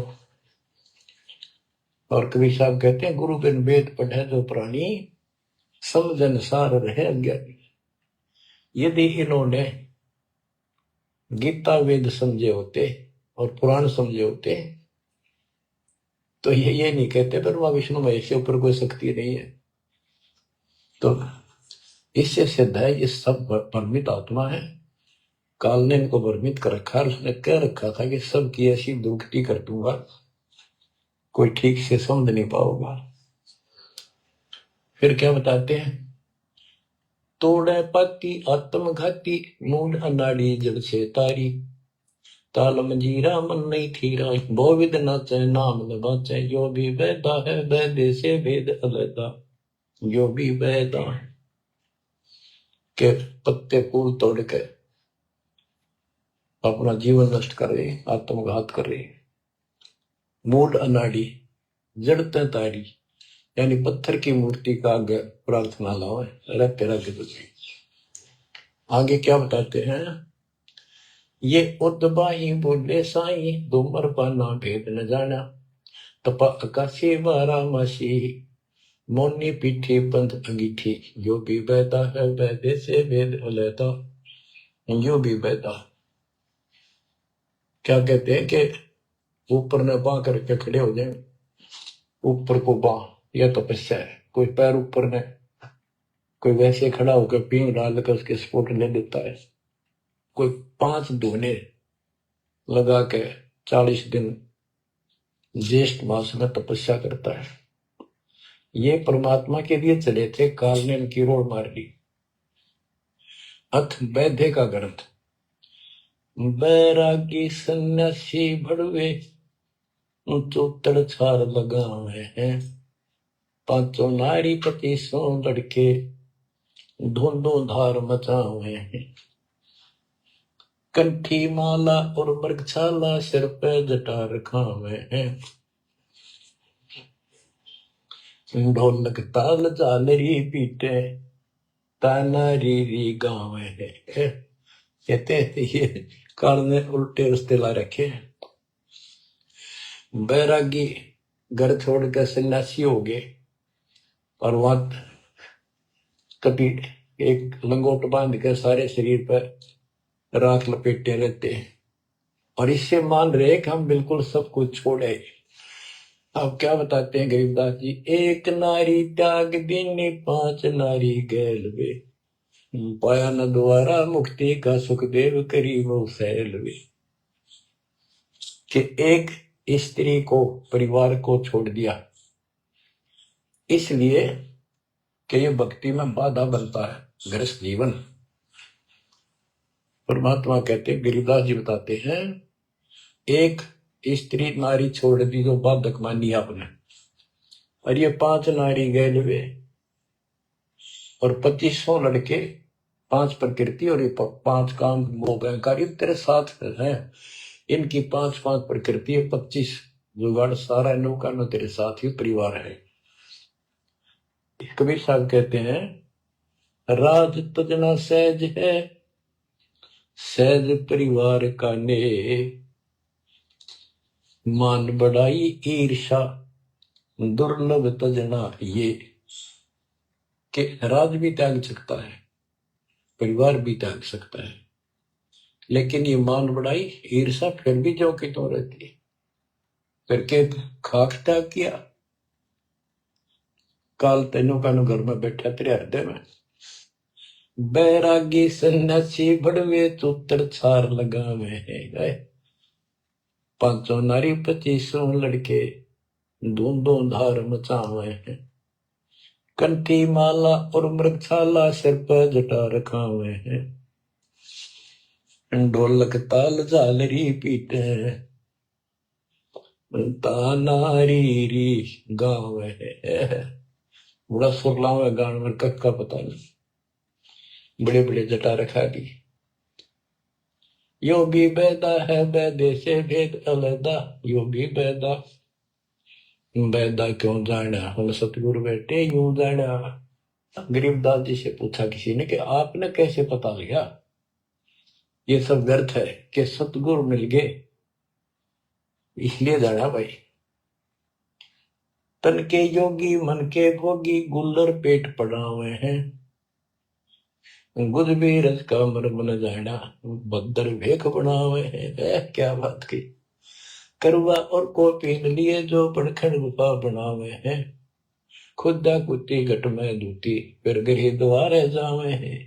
और कबीर साहब कहते हैं, गुरु बिन वेद पढ़े जो प्राणी, समझन सार रहे अज्ञानी। यदि इन्होंने गीता वेद समझे होते और पुराण समझे होते तो ये नहीं कहते ब्रह्मा विष्णु महेश के ऊपर कोई शक्ति नहीं है। तो इससे सिद्ध है ये सब भ्रमित आत्मा है। काल ने इनको भ्रमित कर रखा, उसने कह रखा था कि सबकी ऐसी दुर्गति कर दूंगा, कोई ठीक से समझ नहीं पाओगा। फिर क्या बताते हैं? तोड़े पाती आत्मघाती, मूड अनाड़ी जड़ से तारी, ताल मंजीरा मन नहीं थीरा, बहुविध नाचे नाम न बाचे, यो भी बैदा है बैदे से भेद अलहदा, यो भी बैदा। के पत्ते फूल तोड़ के अपना जीवन नष्ट कर रहे, आत्मघात कर रहे। मूड अनाड़ी जड़ते तारी, यानी पत्थर की मूर्ति का आगे प्रार्थना लाओ, रहते रहते तुझे। आगे क्या बताते हैं? ये उदबाही बोले साई, दोमर पाना भेद न जाना, तपा आकाशी वारामासी, मोनी पीठी पंथ अंगीठी, यो भी बैदा है बैदे से भेद अलहदा, यो भी बैदा। क्या कहते हैं कि ऊपर ने बां करके खड़े हो जाए, ऊपर को बां, यह तपस्या है। कोई पैर ऊपर ने, कोई वैसे खड़ा होकर पींग डालकर उसके स्पोर्ट ले लेता है, कोई 5 धोने लगा के 40 दिन ज्येष्ठ मास में तपस्या करता है। ये परमात्मा के लिए चले थे, काल ने इनकी रोड़ मार ली। अथ वैद्य का ग्रंथ, बैरागी सन्यासी भड़वे, चौतड़ छार लगावे हैं, पांचों नारी पति सो लड़के, धुंधो धार मचावे हैं, कंठी माला और मृगछाला, सिर पे जटा रखावे हैं, ढोलक ताल झालरी पीटे, ताना री गावे हैं। कहते हैं ये काल ने उल्टे रस्ते ला रखे हैं। बैरागी घर छोड़ कर सन्यासी हो गए, और वहां कभी एक लंगोट बांध कर सारे शरीर पर राख लपेटे रहते हैं, और इससे मान रहे कि हम बिल्कुल सब कुछ छोड़े। अब क्या बताते हैं गरीबदास जी? एक नारी त्याग दीनी, 5 नारी गैल वे, पाया न द्वारा मुक्ति का सुखदेव, करी वो सैल वे। कि एक स्त्री को, परिवार को छोड़ दिया, इसलिए कि ये भक्ति में बाधा बनता है गृहस्थ जीवन। परमात्मा कहते, गिरिदास जी बताते हैं, एक स्त्री नारी छोड़ दी जो बाधक मानी आपने, और ये 5 नारी गए वे, और 2500 लड़के, 5 प्रकृति और ये 5 काम मोह अहंकार तेरे साथ है। इनकी 5-5 प्रकृति है, 25 जुगाड़, सारा नौका न तेरे साथ ही परिवार है। कबीर साहब कहते हैं, राज तजना सहज है, सहज परिवार का ने, मान बढ़ाई ईर्षा दुर्लभ तजना ये। कि राज भी त्याग सकता है, परिवार भी त्याग सकता है, लेकिन ये मान बढ़ाई ईर्षा फिर भी जो कि तो रहती है। फिर के खाक त्याग किया, काल तेनों का घर में बैठा तेरे हृदय में, बैरागी सन्यासी बड़वे चूतर छार लगावे है, 500 नारी 2500 लड़के, धूंधों धार मचावे हैं, कंठी माला और मृगशाला सिर पर जटा रखा हुए हैं, ढोलक ताल झालरी पीटे, नारी री गाँव है। बड़ा सुरलाव है गान में, कक्का पता नहीं, बड़े बड़े जटा रखा दी। यो भी बैदा है, बैदे से भेद अलदा, यो भी बैदा, बैदा क्यों जाना, हम सतगुरु बैठे यूं जाना। गरीबदास जी से पूछा किसी ने कि आपने कैसे पता लगा ये सब व्यर्थ है, कि सतगुरु मिल गए इसलिए जाना भाई। तन के योगी मन के भोगी, गुल्लर पेट पड़ा हुए हैं, गुज भी रज का मर मन जाना, बदर भेख बना हुए हैं। क्या बात की। करवा और को पीन लिए जो पड़खड़ गुफा बना हुए हैं, खुदा कुत्ती घट में दूती, फिर गिरी द्वारे जावे हैं।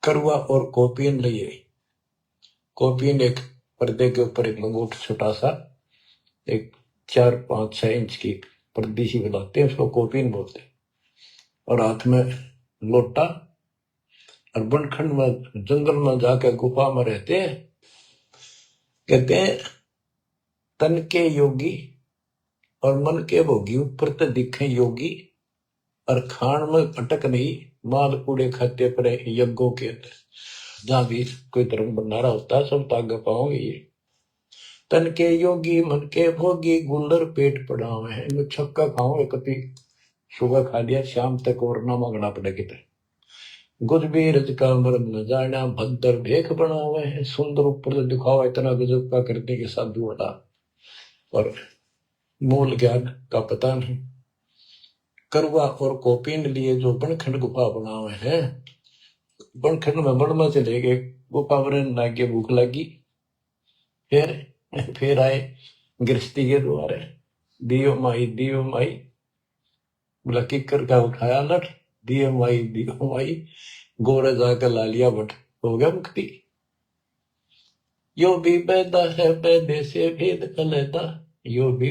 करवा और कोपीन लिए, कोपीन एक पर्दे के ऊपर एक लंगोट छोटा सा, एक 4-5-6 इंच की पर्दी सी बनाते हैं, उसको कोपीन बोलते हैं, और हाथ में लोटा, और बनखंड में जंगल में जाकर गुफा में रहते हैं। कहते हैं तन के योगी और मन के भोगी, ऊपर तो दिखे योगी और खान में अटक नहीं, माल कूड़े खाते पर यज्ञों के अंदर, जहां भी कोई धर्म भंडारा होता है सब ताग पाओगे ये। तन के योगी मन के भोगी, गुल्लर पेट पड़ा हुए हैं, मैं छक्का खाऊंगा कभी, सुबह खा लिया शाम तक और ना मांगना पड़े कितने। गुज भी रज का मर्म न जाना, भद्दर भेख बना हुए हैं, सुंदर ऊपर से दिखावा इतना गजब का करने के साधु वाला, और मूल ज्ञान का पता नहीं। करवा और कोपीन लिए जो बनखंड गुफा बना हुए हैं, बनखंड में बन में चले गए, गुफा में लागे, भूख लगी, फिर आए गृहस्थी के द्वारे, दियो माई बोला किकर का उठाया लठ, दियो माई गोरे जाकर ला लिया बट, हो गया मुक्ति। यो भी बैदा है, बैदे से भेद अलैदा, यो भी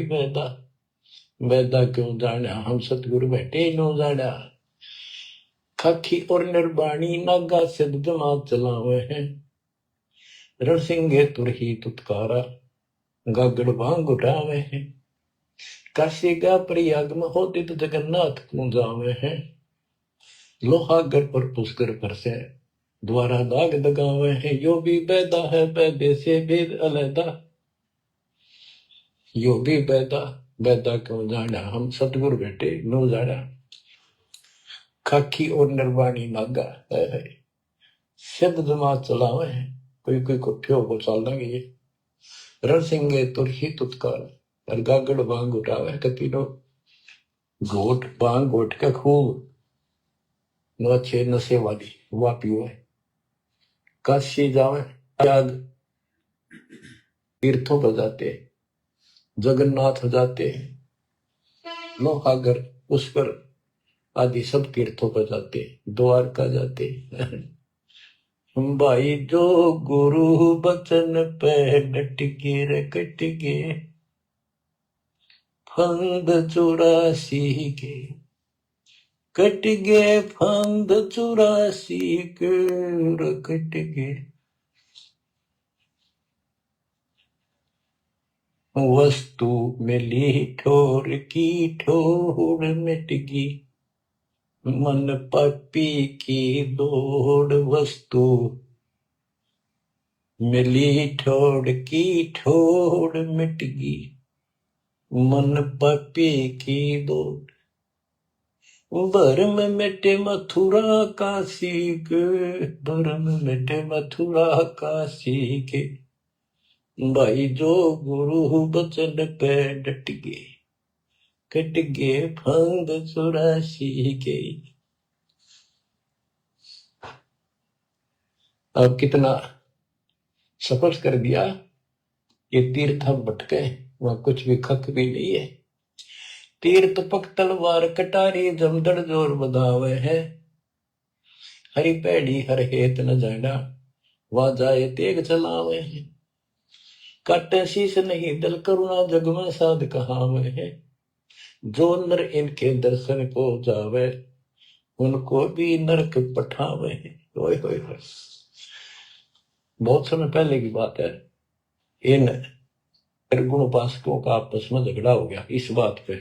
बैदा क्यों जाना, हम सतगुरु बैठे नो जाना। खाखी और निर्वाणी नागा सिद्ध जमात चलावे हैं, रणसिंगे तुरही तुतकारा, गागड़ भांग उठावे हैं, काशी का प्रयाग में होदित जगन्नाथ को जावे हैं, लोहागढ़ और पुष्कर पर से द्वारा दाग दगावे हैं। यो भी बैदा है, बैदे से भेद अलैदा, यो भी बैदा क्यों जाना, हम सतगुरु बैठे नो जाना। खाकी और निर्वाणी नागा है, सिद्ध जमात चलावे हैं, कोई कुठ्ठियों को चाल देंगे ये। रणसिंगे तुरही तुतकार, और गागड़ भांग उठावे, कतीनो घोट भांग घोट के खूब नशे नशे वाली वापी है। काशी जावे, त्याग तीर्थों पर जाते, जगन्नाथ जाते, लोहागढ़ पुष्कर आदि सब तीर्थों पर जाते, द्वारका जाते। भाई जो गुरु बचन पे डट गे रे कट गे फंद 84 के कट गे फंद 84 के रे कट गे वस्तु मिली ठोर की ठोर मिट गई मन पपी की दौड़ वस्तु मिली ठोड़ की ठोड़ मिट गई मन पपी की दौड़ भरम मिटे मथुरा काशी के भरम मिटे मथुरा काशी के भाई जो गुरु बचन पे डट गए कट गए फंद 84 के। अब कितना सफर कर दिया, ये तीर्थ हम भटके, वहां कुछ भी खक भी नहीं है। तीर्थ पक तलवार कटारी जमदड़ जोर बधावे है हरी पैड़ी हर हेत न जाना वहां जाए तेग चलावे है काटे शीश नहीं दल करुणा जग में साध कहावे है जो नर इनके दर्शन को जावे उनको भी नरक पठावे है। ओए होए होए, बहुत समय पहले की बात है। इन त्रिगुण उपासकों का आपस में झगड़ा हो गया इस बात पे।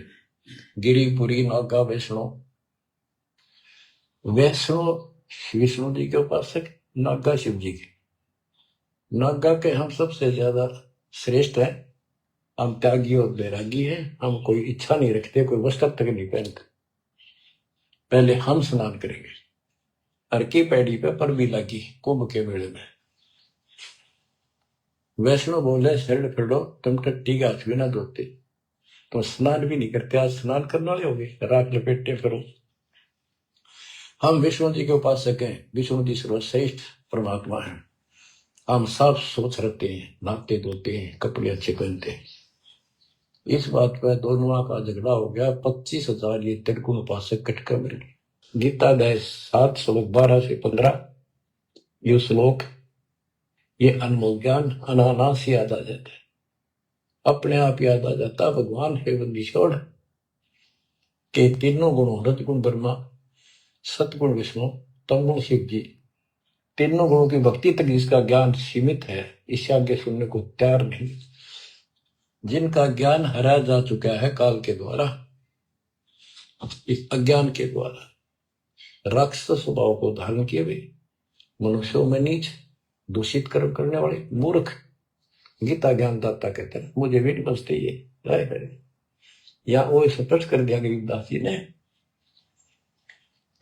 गिरिपुरी नागा वैष्णो विष्णु जी के उपासक, नागा शिव जी के। नागा के हम सबसे ज्यादा श्रेष्ठ हैं, हम त्यागी और बैरागी हैं, हम कोई इच्छा नहीं रखते, कोई वस्त्र तक नहीं पहनते। पहले हम स्नान करेंगे, हर की पैड़ी पे पर भी लगी कुंभ के मेले में। वैष्णो बोले शरण फिरो, तुम टट्टी का हाथ भी ना धोते, तुम स्नान भी नहीं करते, आज स्नान करने वाले हो गए, राख लपेटते फिरो। हम विष्णु जी के उपासक हैं, विष्णु जी सर्वश्रेष्ठ परमात्मा है, हम सब सोच रखते हैं, नहाते धोते हैं, कपड़े अच्छे पहनते हैं। इस बात पर दोनों का झगड़ा हो गया। 25,000 ये त्रिगुण उपासक कटकर मिल गए। गीता अध्याय 7 श्लोक 12 से 15 ये श्लोक, ये अनमोल ज्ञान अनायास याद आ जाता है, अपने आप याद आ जाता। भगवान है बंदी छोड़ के तीनों गुणों रजगुण ब्रह्मा, सतगुण विष्णु, तमगुण शिव जी, तीनों गुणों की भक्ति तक जिसका ज्ञान सीमित है, इससे आगे सुनने को तैयार नहीं। जिनका ज्ञान हरा जा चुका है काल के द्वारा, इस अज्ञान के द्वारा, राक्षस स्वभाव को धारण किए हुए, मनुष्यों में नीच, दूषित कर्म करने वाले मूर्ख, गीता ज्ञानदाता कहते हैं, मुझे भी नहीं बचते ये। या वो स्पष्ट कर दिया गरीबदास जी ने,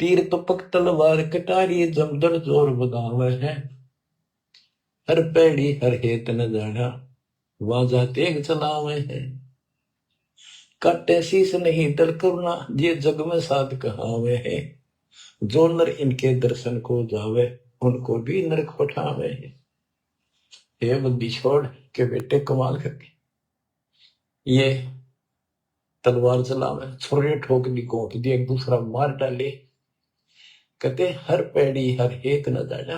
तीर तपक तलवार कटारी जमदड़ जोर बगावे है हर पैड़ी हर हेत न जाना वाजा तेग चलावे है काटे शीस नहीं दल करुणा ये जग में साध कहावे है जो नर इनके दर्शन को जावे उनको भी नरक पठावे है। हे बुद्धि छोड़ के बेटे कमाल करके ये तलवार चलावे, छुरे ठोक दी, घोंट दी, एक दूसरा मार डाले। कहते हर पैड़ी हर हेत न जाना,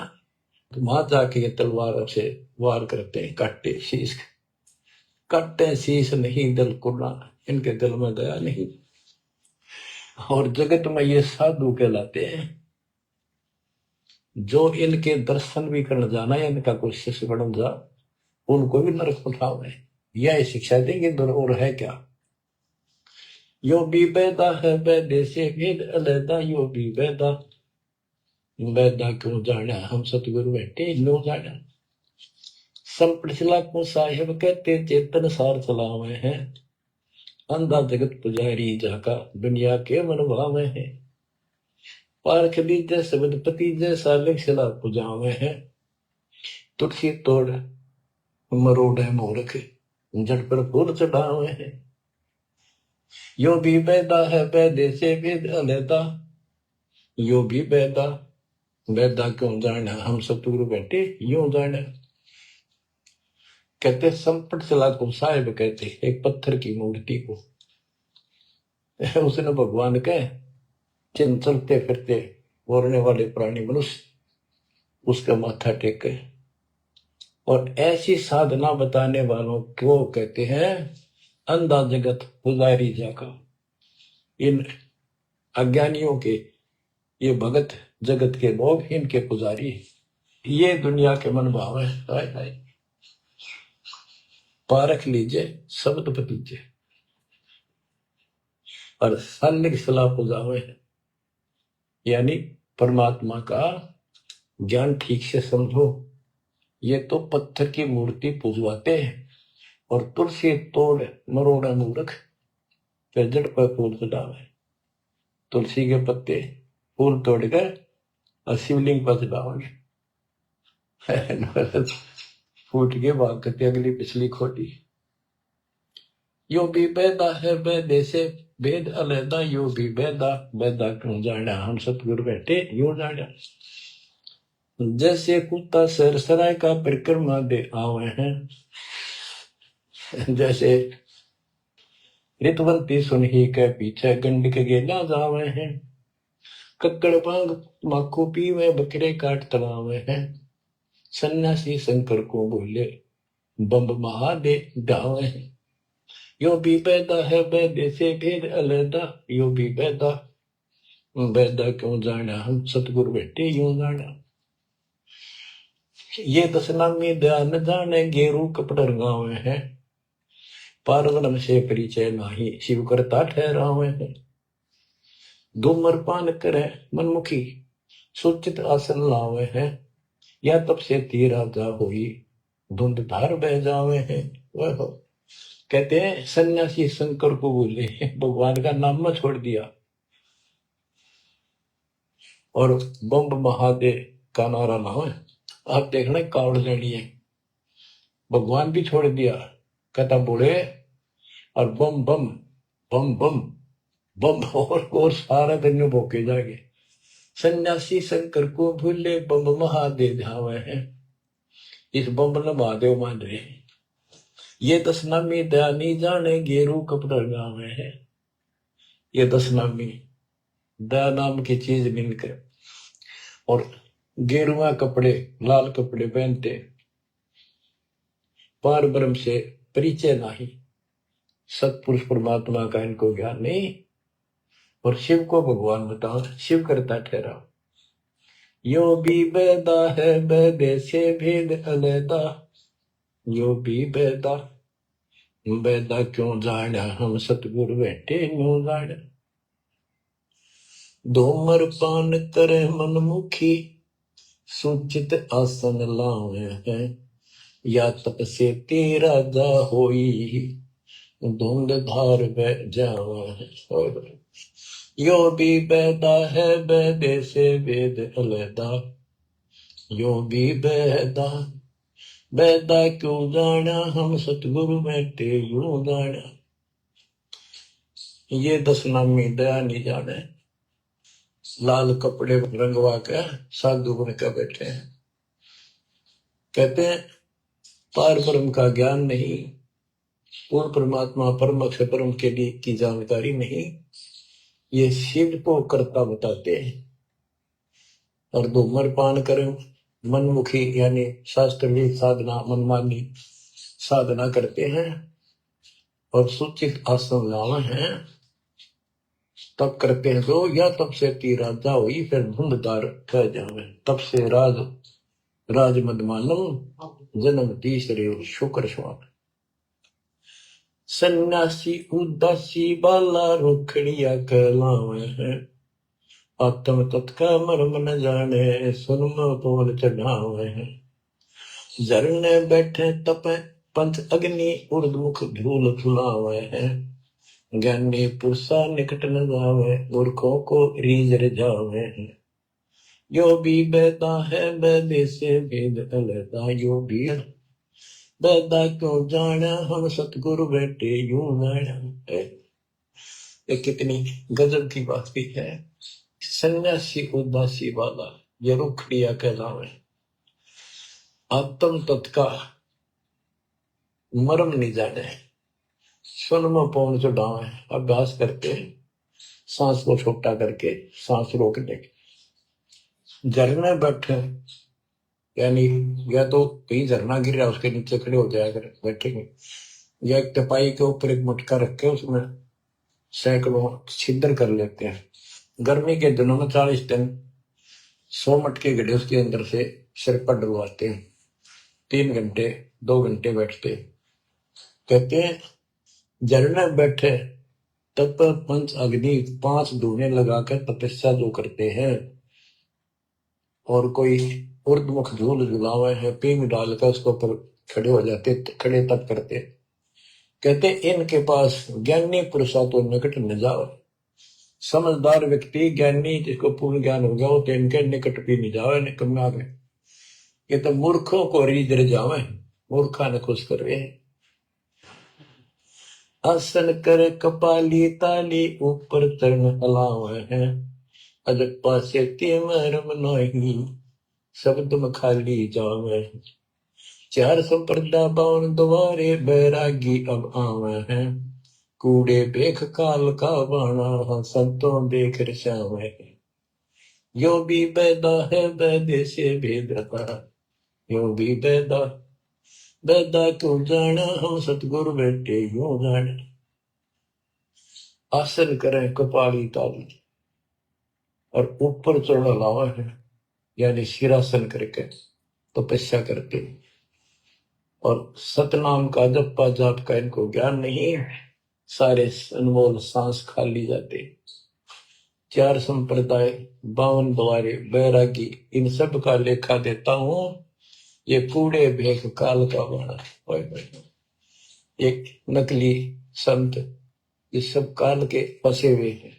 तो वहां जाके ये तलवार से वार करते हैं, काटे शीश नहीं दल कुर्ना, इनके दिल में दया नहीं। और जगत में ये साधु कहलाते हैं, जो इनके दर्शन भी करने जाना या इनका कोई शिष्य बन जा, उनको भी नरक उठावे। यह शिक्षा देंगे और है क्या, यो भी बैदा है बैदे से भेद अलैदा, यो भी बैदा बैदा क्यों जाना हम सतगुरु बैठे नो जाना। संपड़िसला को साहेब कहते चेतन सार चलावे हैं, अंधा जगत पुजारी जाका दुनिया के मन भावे हैं। पारख दीजे शब्द पति जैसा लिखला पुजावे हैं, तुलसी तोड़ मरोड़ है मूर्ख जट पर फूल चढ़ावे हैं। यो भी बैदा है बैदे से वेद अलैदा, यो भी बैदा बैदा क्यों जाना हम सतगुरु बैठे यूं जाना। कहते संपट चला को साहेब कहते एक पत्थर की मूर्ति को, उसने भगवान के चिन्ह चलते फिरते बोलने वाले प्राणी मनुष्य उसका माथा टेके। और ऐसी साधना बताने वालों को कहते हैं अंधा जगत पुजारी जाका। इन अज्ञानियों के, ये भगत जगत के लोग, इनके पुजारी, ये दुनिया के मन भाव है। हाय हाय, पारख लीजिए, शब्द बतीजे और सालिक सलाह पुजावे है। यानी परमात्मा का ज्ञान ठीक से समझो। ये तो पत्थर की मूर्ति पूजवाते हैं और तुलसी तोड़ मरोड़ा मूर्ख, फिर जड़ पर फूल चढ़ावे। तुलसी के पत्ते फूल तोड़कर और शिवलिंग पर चढ़ाओगे, फूट के भाग करते अगली पिछली खोटी। यो भी बेदा है बेदे से भेद अलहदा, यो भी बेदा बेदा क्यों जाना हम सतगुरु बैठे यूं जाना। जैसे कुत्ता सरसराय का परिक्रमा दे आवे हैं, जैसे ऋतवंती सुनही के पीछे गंड के गेला जावे हैं। कक्कड़ बांग माखो पीवे बकरे काट तलावे हैं। सन्यासी शंकर को बोले बम्ब महादे गावे हैं। यो भी बैदा है बैदे से भेद अलहदा, यो भी बैदा बैदा क्यों जाना हम सतगुरु बैठे यूं जाना। ये दशनामी ध्यान जाने गेरू कपड़ रंगावे हैं। पारवनम से परिचय नाही शिव करता ठहरावे हैं। धूम्रपान करे मनमुखी सूचित आसन लावे हैं। या तब से ती राजा हुई धुंध धार बह जावे हैं। वह कहते हैं सन्यासी शंकर को बोले भगवान का नाम में छोड़ दिया और बम्ब महादेव का नारा लाओ। आप देखना कावड़ लेनी है, भगवान भी छोड़ दिया, कहता बोले और बम बम बम बम बम और सारा दिन भोके जागे। सन्यासी शंकर को भूले बम महादेव धावे हैं। इस बम न महादेव मान रहे हैं। ये दशनामी दयानी जाने गेरू कपड़ा गावे हैं। ये दशनामी दया नाम की चीज मिलकर और गेरुआ कपड़े लाल कपड़े पहनते, पार ब्रह्म से परिचय नहीं, सतपुरुष परमात्मा का इनको ज्ञान नहीं, और शिव को भगवान बताओ, शिव करता ठहरा। यो भी बैदा है बैदे से भेद अलहदा, यो भी बैदा बैदा क्यों जाना हम सतगुरु बैठे यूं जाना। धूम्रपान करे मनमुखी सूचित आसन लावे हैं। या तप से तेरा जा होई धुंध धार बह जावे। यो भी बैदा है बैदे से वेद अलहदा, यो भी बैदा बैदा क्यों जाना हम सतगुरु बैठे यूं जाना। ये दशनामी दया नहीं जाने, लाल कपड़े रंगवा के साधु बन के बैठे हैं। कहते हैं पार ब्रह्म का ज्ञान नहीं, पूर्ण परमात्मा परम अक्षर परम के लिए की जानकारी नहीं, ये शिव को कर्ता बताते हैं। और धूम्रपान करें मनमुखी यानी शास्त्रीय साधना मनमानी साधना करते हैं और सूचित आसन लावे हैं, तब करते हैं तो या तब से ती राजा हुई फिर धुंधदार कह जावे। तब से राज मदमानम जन्म तीसरे शुक्र स्वान। सन्यासी उदासी बाला रुखड़िया कहलावे हैं। आत्म तत्का मर्म न जाने सुनम बोल चढ़ावे हैं। झरने बैठे तपे पंथ अग्नि उर्दमुख धूल फुलावे हैं। ज्ञानी पुरुषा निकट न जावे मूर्खों को रीझ रिझावे हैं। यो भी बैदा है बैदे से भेद अलहदा, यो भी बैदा क्यों जाना हम सतगुरु बैठे यूं जाना। ये कितनी गजब की बात भी है। सन्यासी उदासी वाला ये रुखड़िया कहलावे। आत्म तत्का मर्म नहीं जाने सुन में पौन चढ़ावे। अभ्यास करते सांस को छोटा करके सांस रोकने। झरने बैठे यानी या तो कहीं झरना गिर रहा है उसके नीचे खड़े हो जाया कर बैठेंगे, या एक टपाई के ऊपर एक मटका रख के उसमें सैकड़ों छिद्र कर लेते हैं। गर्मी के दिनों में 40 दिन 100 मटके गड्ढे उसके अंदर से सिर पर डलवाते हैं, 3 घंटे 2 घंटे बैठते। कहते हैं झरने बैठे तप पंच अग्नि 5 धूने लगाकर तपस्या जो करते हैं, और कोई उर्दमुख झूल झुलावे है पींग डालकर उसके ऊपर खड़े हो जाते, खड़े तप करते। कहते इनके पास ज्ञानी पुरुषा तो निकट न जाओ। समझदार व्यक्ति ज्ञानी जिसको पूर्ण ज्ञान हो गया वो तो इनके निकट भी नहीं जावे, निकम्मा में। ये तो मूर्खों को रीझ जावे, मूर्खा ने खुश कर रहे हैं। आसन कर कपाली ताली ऊपर चरण हलावे हैं, अजब पासे तीमर मनोही शब्द में खाली जावे। 4 संप्रदा 52 द्वारे बैरागी अब आवे हैं, कूड़े बेख काल का बाणा संतों देख रसावे। यो भी बैदा है बैदे से भेदता, यो भी बैदा बैदा क्यों जाना हम सतगुरु बैठे यूं जाने। आसन करें कपाली ताली और ऊपर चढ़ लावा है, यानी सिरासन करके तपस्या करके, और सतनाम का जप्पा जाप का इनको ज्ञान नहीं, सारे अनमोल सांस खाली जाते। 4 संप्रदाय 52 द्वारे बैरागी इन सब का लेखा देता हूं, ये कूड़े भेख काल का बाणा। एक नकली संत इस सब काल के फंसे हुए हैं,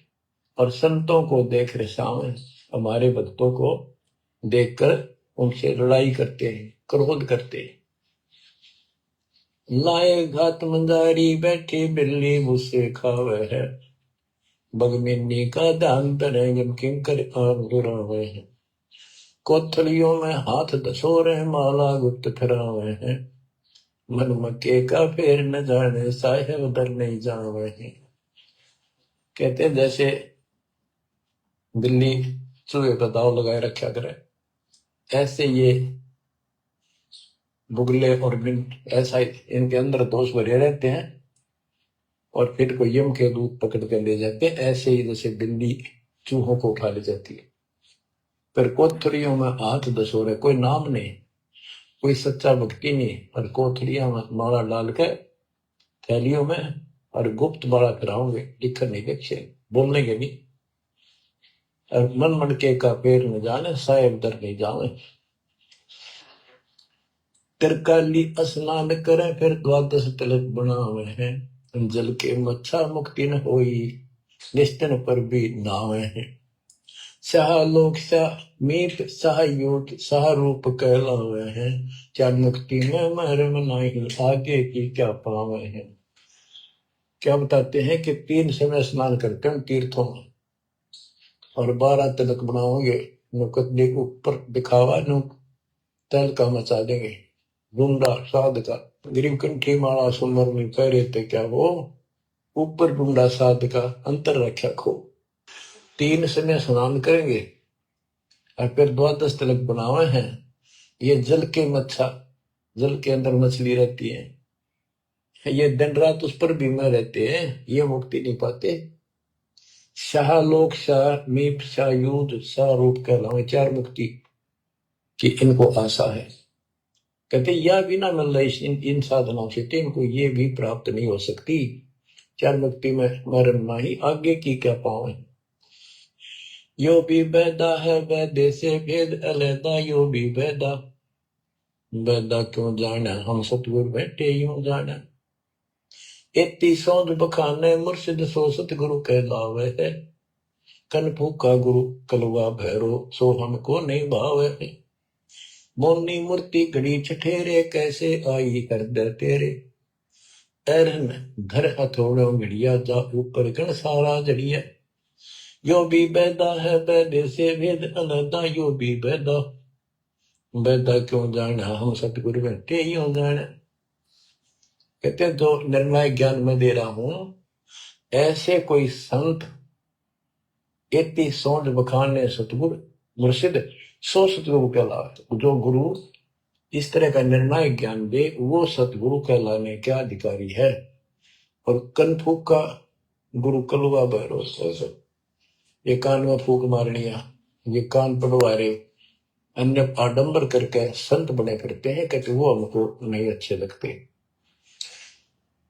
और संतों को देख रहे हमारे भक्तों को देखकर उनसे लड़ाई करते हैं, क्रोध करते हैं। लाए घात मंदारी बैठी बिल्ली मुझसे खावे है, बगमिनी का दान तरे किंकर आवे है। कोथलियों में हाथ दसोरे माला गुप्त फिरावे हैं, मन मक्के का फेर न जाने साहेब उधर नहीं जावे हैं। कहते जैसे बिल्ली चूहे पर दाव लगाए रखा करे, ऐसे ये बुगले और मिंट ऐसा इनके अंदर दोष भरे रहते हैं, और फिर को यम के दूध पकड़ कर ले जाते हैं। ऐसे ही जैसे बिल्ली चूहों को उठा ले जाती है। फिर कोथड़ियों में हाथ दसोरे, कोई नाम नहीं, कोई सच्चा भक्ति नहीं, और कोथड़ियां में माला डाल के थैलियों में और गुप्त माला कराओगे, लिखन नहीं देखे, बोलेंगे नहीं। और मन मटके का पैर न जाने साहेब दर नहीं जावे। तिरकाली स्नान करें फिर 12 तिलक बनावे हैं, जल के मच्छा मुक्ति न होई निष्ठन पर भी नावे हैं। शाह लोक शाह मीत शाह योग शाह रूप कहलावे हैं, क्या मुक्ति में मरम नहीं आगे की क्या पावे हैं। क्या बताते हैं कि 3 समय स्नान करते हैं तीर्थों में, और 12 तिलक बनाओगे, नुकत ऊपर दिखावा नु तल का मचा देंगे, डूंडा साध का गरीब कंठी माला सुमर में पहरे थे, क्या वो ऊपर डूंडा साध का अंतर रखा खो। 3 समय स्नान करेंगे और फिर 12 तिलक बनावे हैं। ये जल के मच्छा, जल के अंदर मछली रहती है, ये दिन रात उस पर बीमार रहते हैं, ये मुक्ति नहीं पाते। शाह लोक शाह मीप शाह युद्ध शाह रूप कहलावे, 4 मुक्ति की इनको आशा है। कहते यह भी ना मिल रही इन साधनों से इनको ये भी प्राप्त नहीं हो सकती। 4 मुक्ति में मरण नहीं आगे की क्या पावे। यो भी बैदा है वैदे से भेद अलैदा, यो भी बैदा बैदा क्यों जाना हम सतगुरु बैठे यूं जाना। 31 सौंद बखाने मुर्शिद सो सतगुरु कहलावे है, कन फूका गुरु कलवा भैरो सो हमको नहीं भावे है। मोनी मूर्ति घड़ी छठेरे कैसे आई हृदय तेरे, ऐरन घर हथोड़ो घड़िया जा ऊपर गण सारा जड़िया। यो भी बैदा है बैदे से भेद अलैदा, यो भी बैदा बैदा क्यों जाना हम सतगुरु बैठे यूं जाना। कहते जो निर्णय ज्ञान में दे रहा हूं, ऐसे कोई संत 31 सौंद बखाने सतगुरु मुर्शिद सो सतगुरु कहलावे। जो गुरु इस तरह का निर्णायक ज्ञान दे वो सतगुरु कहलाने के अधिकारी है। और कनफूक का गुरु कलुआ भैरव, ये कान में फूक मारनिया, ये कान पड़वा रहे, अन्य आडंबर करके संत बने फिरते हैं, कहते वो हमको नहीं अच्छे लगते।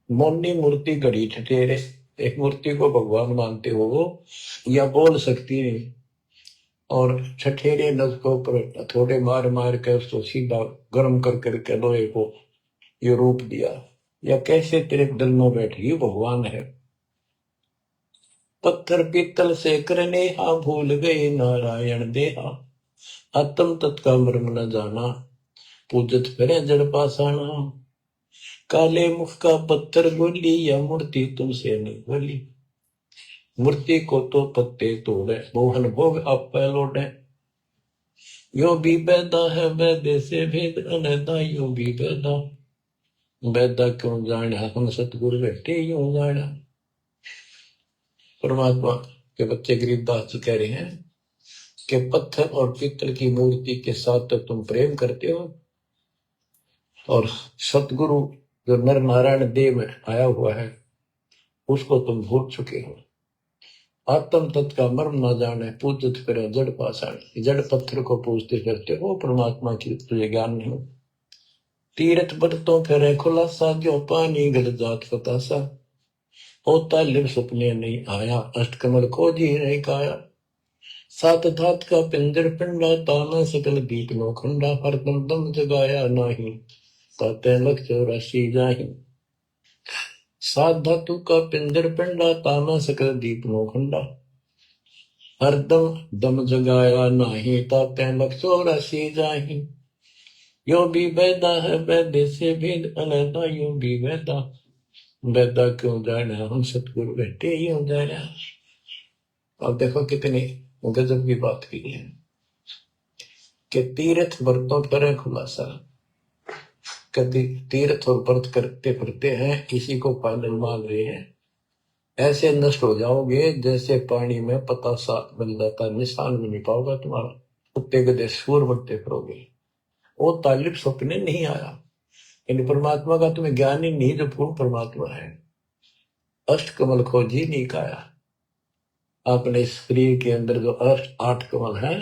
मौनी मूर्ति घड़ी ठठेरे, एक मूर्ति को भगवान मानते हो वो या बोल सकती नहीं, और ठठेरे नजकों पर थोड़े मार मार के उसको सीधा गर्म कर करके लोहे को ये रूप दिया। या कैसे तेरे दिल में बैठी भगवान है। पत्थर पीतल से करने हा, भूल गए नारायण देहा, आत्म तत्का मर्म न जाना, पूजत फिरे जड़ पासाना। काले मुख का पत्थर बोली, या मूर्ति तुमसे नहीं बोली, मूर्ति को तो पत्ते तोड़े, मोहन भोग आप लौटे। यो भी बैदा है वैदे से भेद अनैदा, यो भी बैदा बैदा क्यों जाना, हम सतगुरु बैठे यूं जाना। परमात्मा के बच्चे गरीबदास जी कह रहे हैं कि पत्थर और पीतल की मूर्ति के साथ तो तुम प्रेम करते हो, और सतगुरु जो नर नारायण देव में आया हुआ है उसको तुम भूल चुके हो। आत्म तत्व का मर्म न जाने, पूजत फिरे जड़ पाषाण, जड़ पत्थर को पूजते फिरते हो, परमात्मा की तुझे ज्ञान नहीं। तीर्थ बरतों फिरे खुलासा, जो पानी गल जात फतासा, होता लिव सपने नहीं आया, अष्टकमल खोजी नहीं काया। सात धात का पिंजर पिंडा, ताना सकल दीप नो खंडा, हरदम दम जगाया नाही, ताते लख 84 जाही। सात धातु का पिंजर पिंडा, ताना सकल दीप नो खंडा, हरदम दम जगाया नाही, ताते लख 84 जाही। यो भी बैदा है वैदे से भेद अलैदा, यो भी बैदा बैदा क्यों जाना, हम सतगुरु बैठे ही हो जाना। और देखो कितनी गजब की बात की है कि तीर्थ व्रतों करे खुलासा। कभी तीर्थ और व्रत करते फिरते हैं, किसी को पालन मान रहे हैं, ऐसे नष्ट हो जाओगे जैसे पानी में पतासा बन जाता, निशान भी नहीं पाओगे तुम्हारा, कुत्ते गधे सूर बनते फिरोगे। वो तालिब सपने नहीं आया, यानी परमात्मा का तुम्हें ज्ञान ही नहीं, जो पूर्ण परमात्मा है। अष्ट कमल खोजी नहीं काया, अपने शरीर के अंदर जो 8 कमल हैं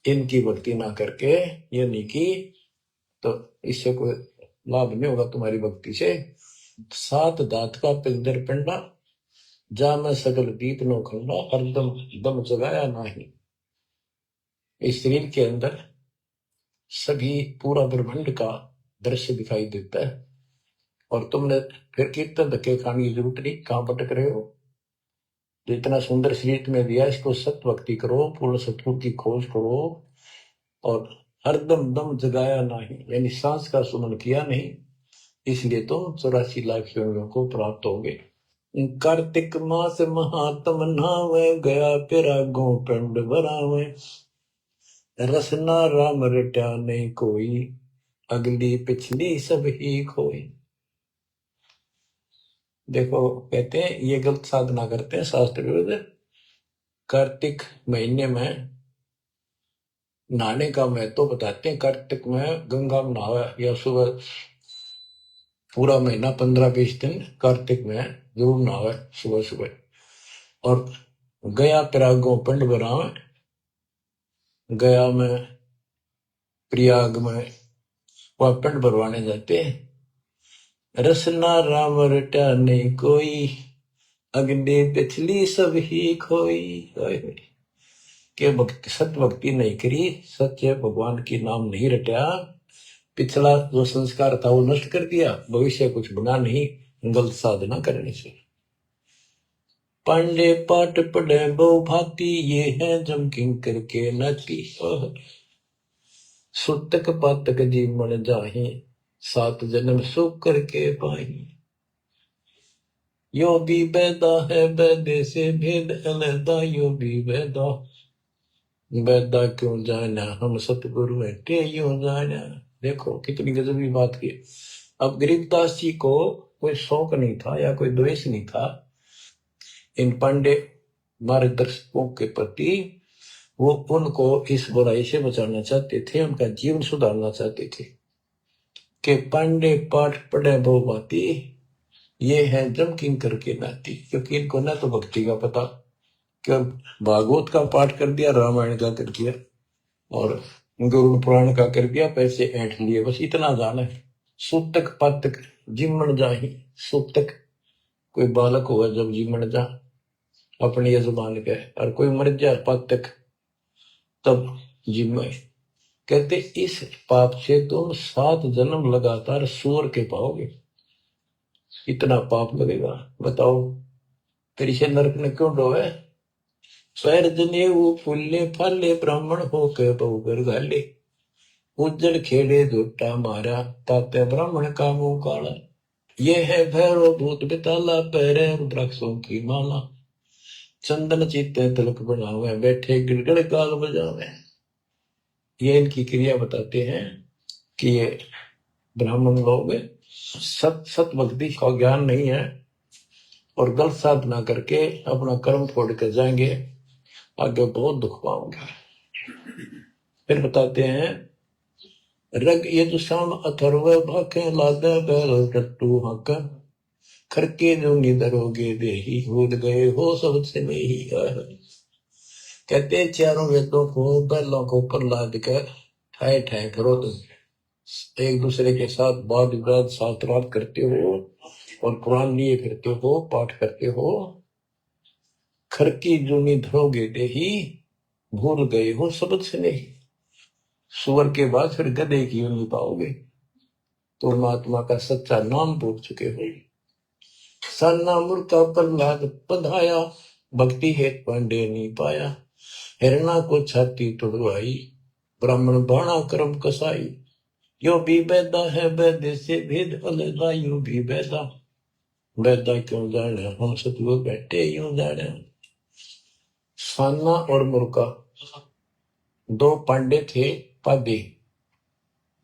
इनकी भक्ति ना करके ये नहीं की तो इससे कोई लाभ नहीं होगा तुम्हारी भक्ति से। 7 दांत का पिंजर पिंडा, जा में सगल दीप नो खंडा, हरदम दम जगाया नाही। इस शरीर के अंदर सभी पूरा ब्रह्मांड का दृश्य दिखाई देता है, और तुमने फिर कीर्तन धक्के खाने की जरूरत नहीं, कहां भटक रहे हो। जो इतना सुंदर शरीर तुम्हें दिया, इसको सत भक्ति करो, पूर्ण सतगुरु की खोज करो, और हरदम दम जगाया नहीं, यानी सांस का सुमन किया नहीं, इसलिए तो 84 लाख योनियों को प्राप्त होंगे। कार्तिक मास महात्म नावे, गया पिरागो पिंड भरावे, रसना राम रट्या नहीं कोई, अगली पिछली सब ही खोई। देखो कहते हैं ये गलत साधना करते हैं शास्त्र विरुद्ध। कार्तिक महीने में नहाने का महत्व बताते हैं। कार्तिक में गंगा में नहावे, या सुबह पूरा महीना 15-20 दिन कार्तिक में जरूर नहावे सुबह सुबह। और गया प्रयागों पिंड भरावे, गया में प्रयाग में वह पिंड भरवाने जाते हैं। रसना राम रटा नहीं कोई, अगले पिछली सब ही खोई। के भक्ति सत भक्ति नहीं करी, सच्चे भगवान की नाम नहीं रटा, पिछला जो संस्कार था वो नष्ट कर दिया, भविष्य कुछ बना नहीं गलत साधना करने से। पांडे पाठ पढ़े बहु भांति, ये है जम किंकर के नाती। सुतक पातक जी मन जाही, 7 जन्म सुख करके पाही। यो भी बैदा है वैदे से भेद अलैदा, यो भी बैदा बैदा क्यों जाना, हम सतगुरु बैठे यूं जाना। देखो कितनी गजबी बात की। अब गरीबदास जी को कोई शौक नहीं था या कोई द्वेष नहीं था इन पांडे मार्गदर्शकों के प्रति, वो उनको इस बुराई से बचाना चाहते थे, उनका जीवन सुधारना चाहते थे कि पांडे पाठ पढ़े बहु बाती, ये है जम किंकर के नाती। क्योंकि इनको ना तो भक्ति का पता, क्या भागवत का पाठ कर दिया, रामायण का कर दिया और गरुड़ पुराण का कर दिया, पैसे ऐंठ लिए, बस इतना जाना है। सूतक पातक जिमण जाही, सूतक कोई बालक होगा जब जिमण जा अपनी यजमान के, और कोई मर जाए पातक तब जिम्मे। कहते इस पाप से तुम 7 जन्म लगातार सूअर के पाओगे, इतना पाप लगेगा। बताओ तेरी से नरक ने क्यों डोवे? पैर जने वो फूले फाले ब्राह्मण हो के बहुगर गाले, उज्जड़ खेड़े धोटा मारा ताते ब्राह्मण का मुंह काला। ये है भैरव भूत बिताला, पैरे रुद्राक्षों की माला, चंदन चीते तिलक बनावे, बैठे गिड़गड़ गाल बजावे। ये इनकी क्रिया बताते हैं कि ये ब्राह्मण लोग सत भक्ति का ज्ञान नहीं है और गलत साधना करके अपना कर्म फोड़ कर जाएंगे, आगे बहुत दुख पाओगे। फिर बताते हैं रग यजुषाम अथर्व भाके लादे बैल टट्टू हक, खरके जो निधरोगे देही, भूल गए हो सबसे नहीं। कहते चारों वेदों को बैलों को ऊपर लाद कर ठाए ठाए करो, तो एक दूसरे के साथ वाद विवाद साथ रात करते हो और कुरान लिए फिरते हो, पाठ करते हो। खरकी जूनी धरोगे देही, भूल गए हो शब्द से नहीं। सुअर के बाद फिर गधे की यूं पाओगे, तो परमात्मा का सच्चा नाम भूल चुके हो। सन्ना मुर्का प्रहलाद बधाया, भक्ति हेत पांडे नहीं पाया। हिरणा को छाती तुड़वाई, ब्राह्मण बाणा कर्म कसाई। यो भी बैदा है वैद्य से भेद अलगा, यो भी बैदा बैदा क्यों जाने, हम सतगुरु बैठे यूं जाने। सान्ना और मुर्का 2 पांडे थे, पादे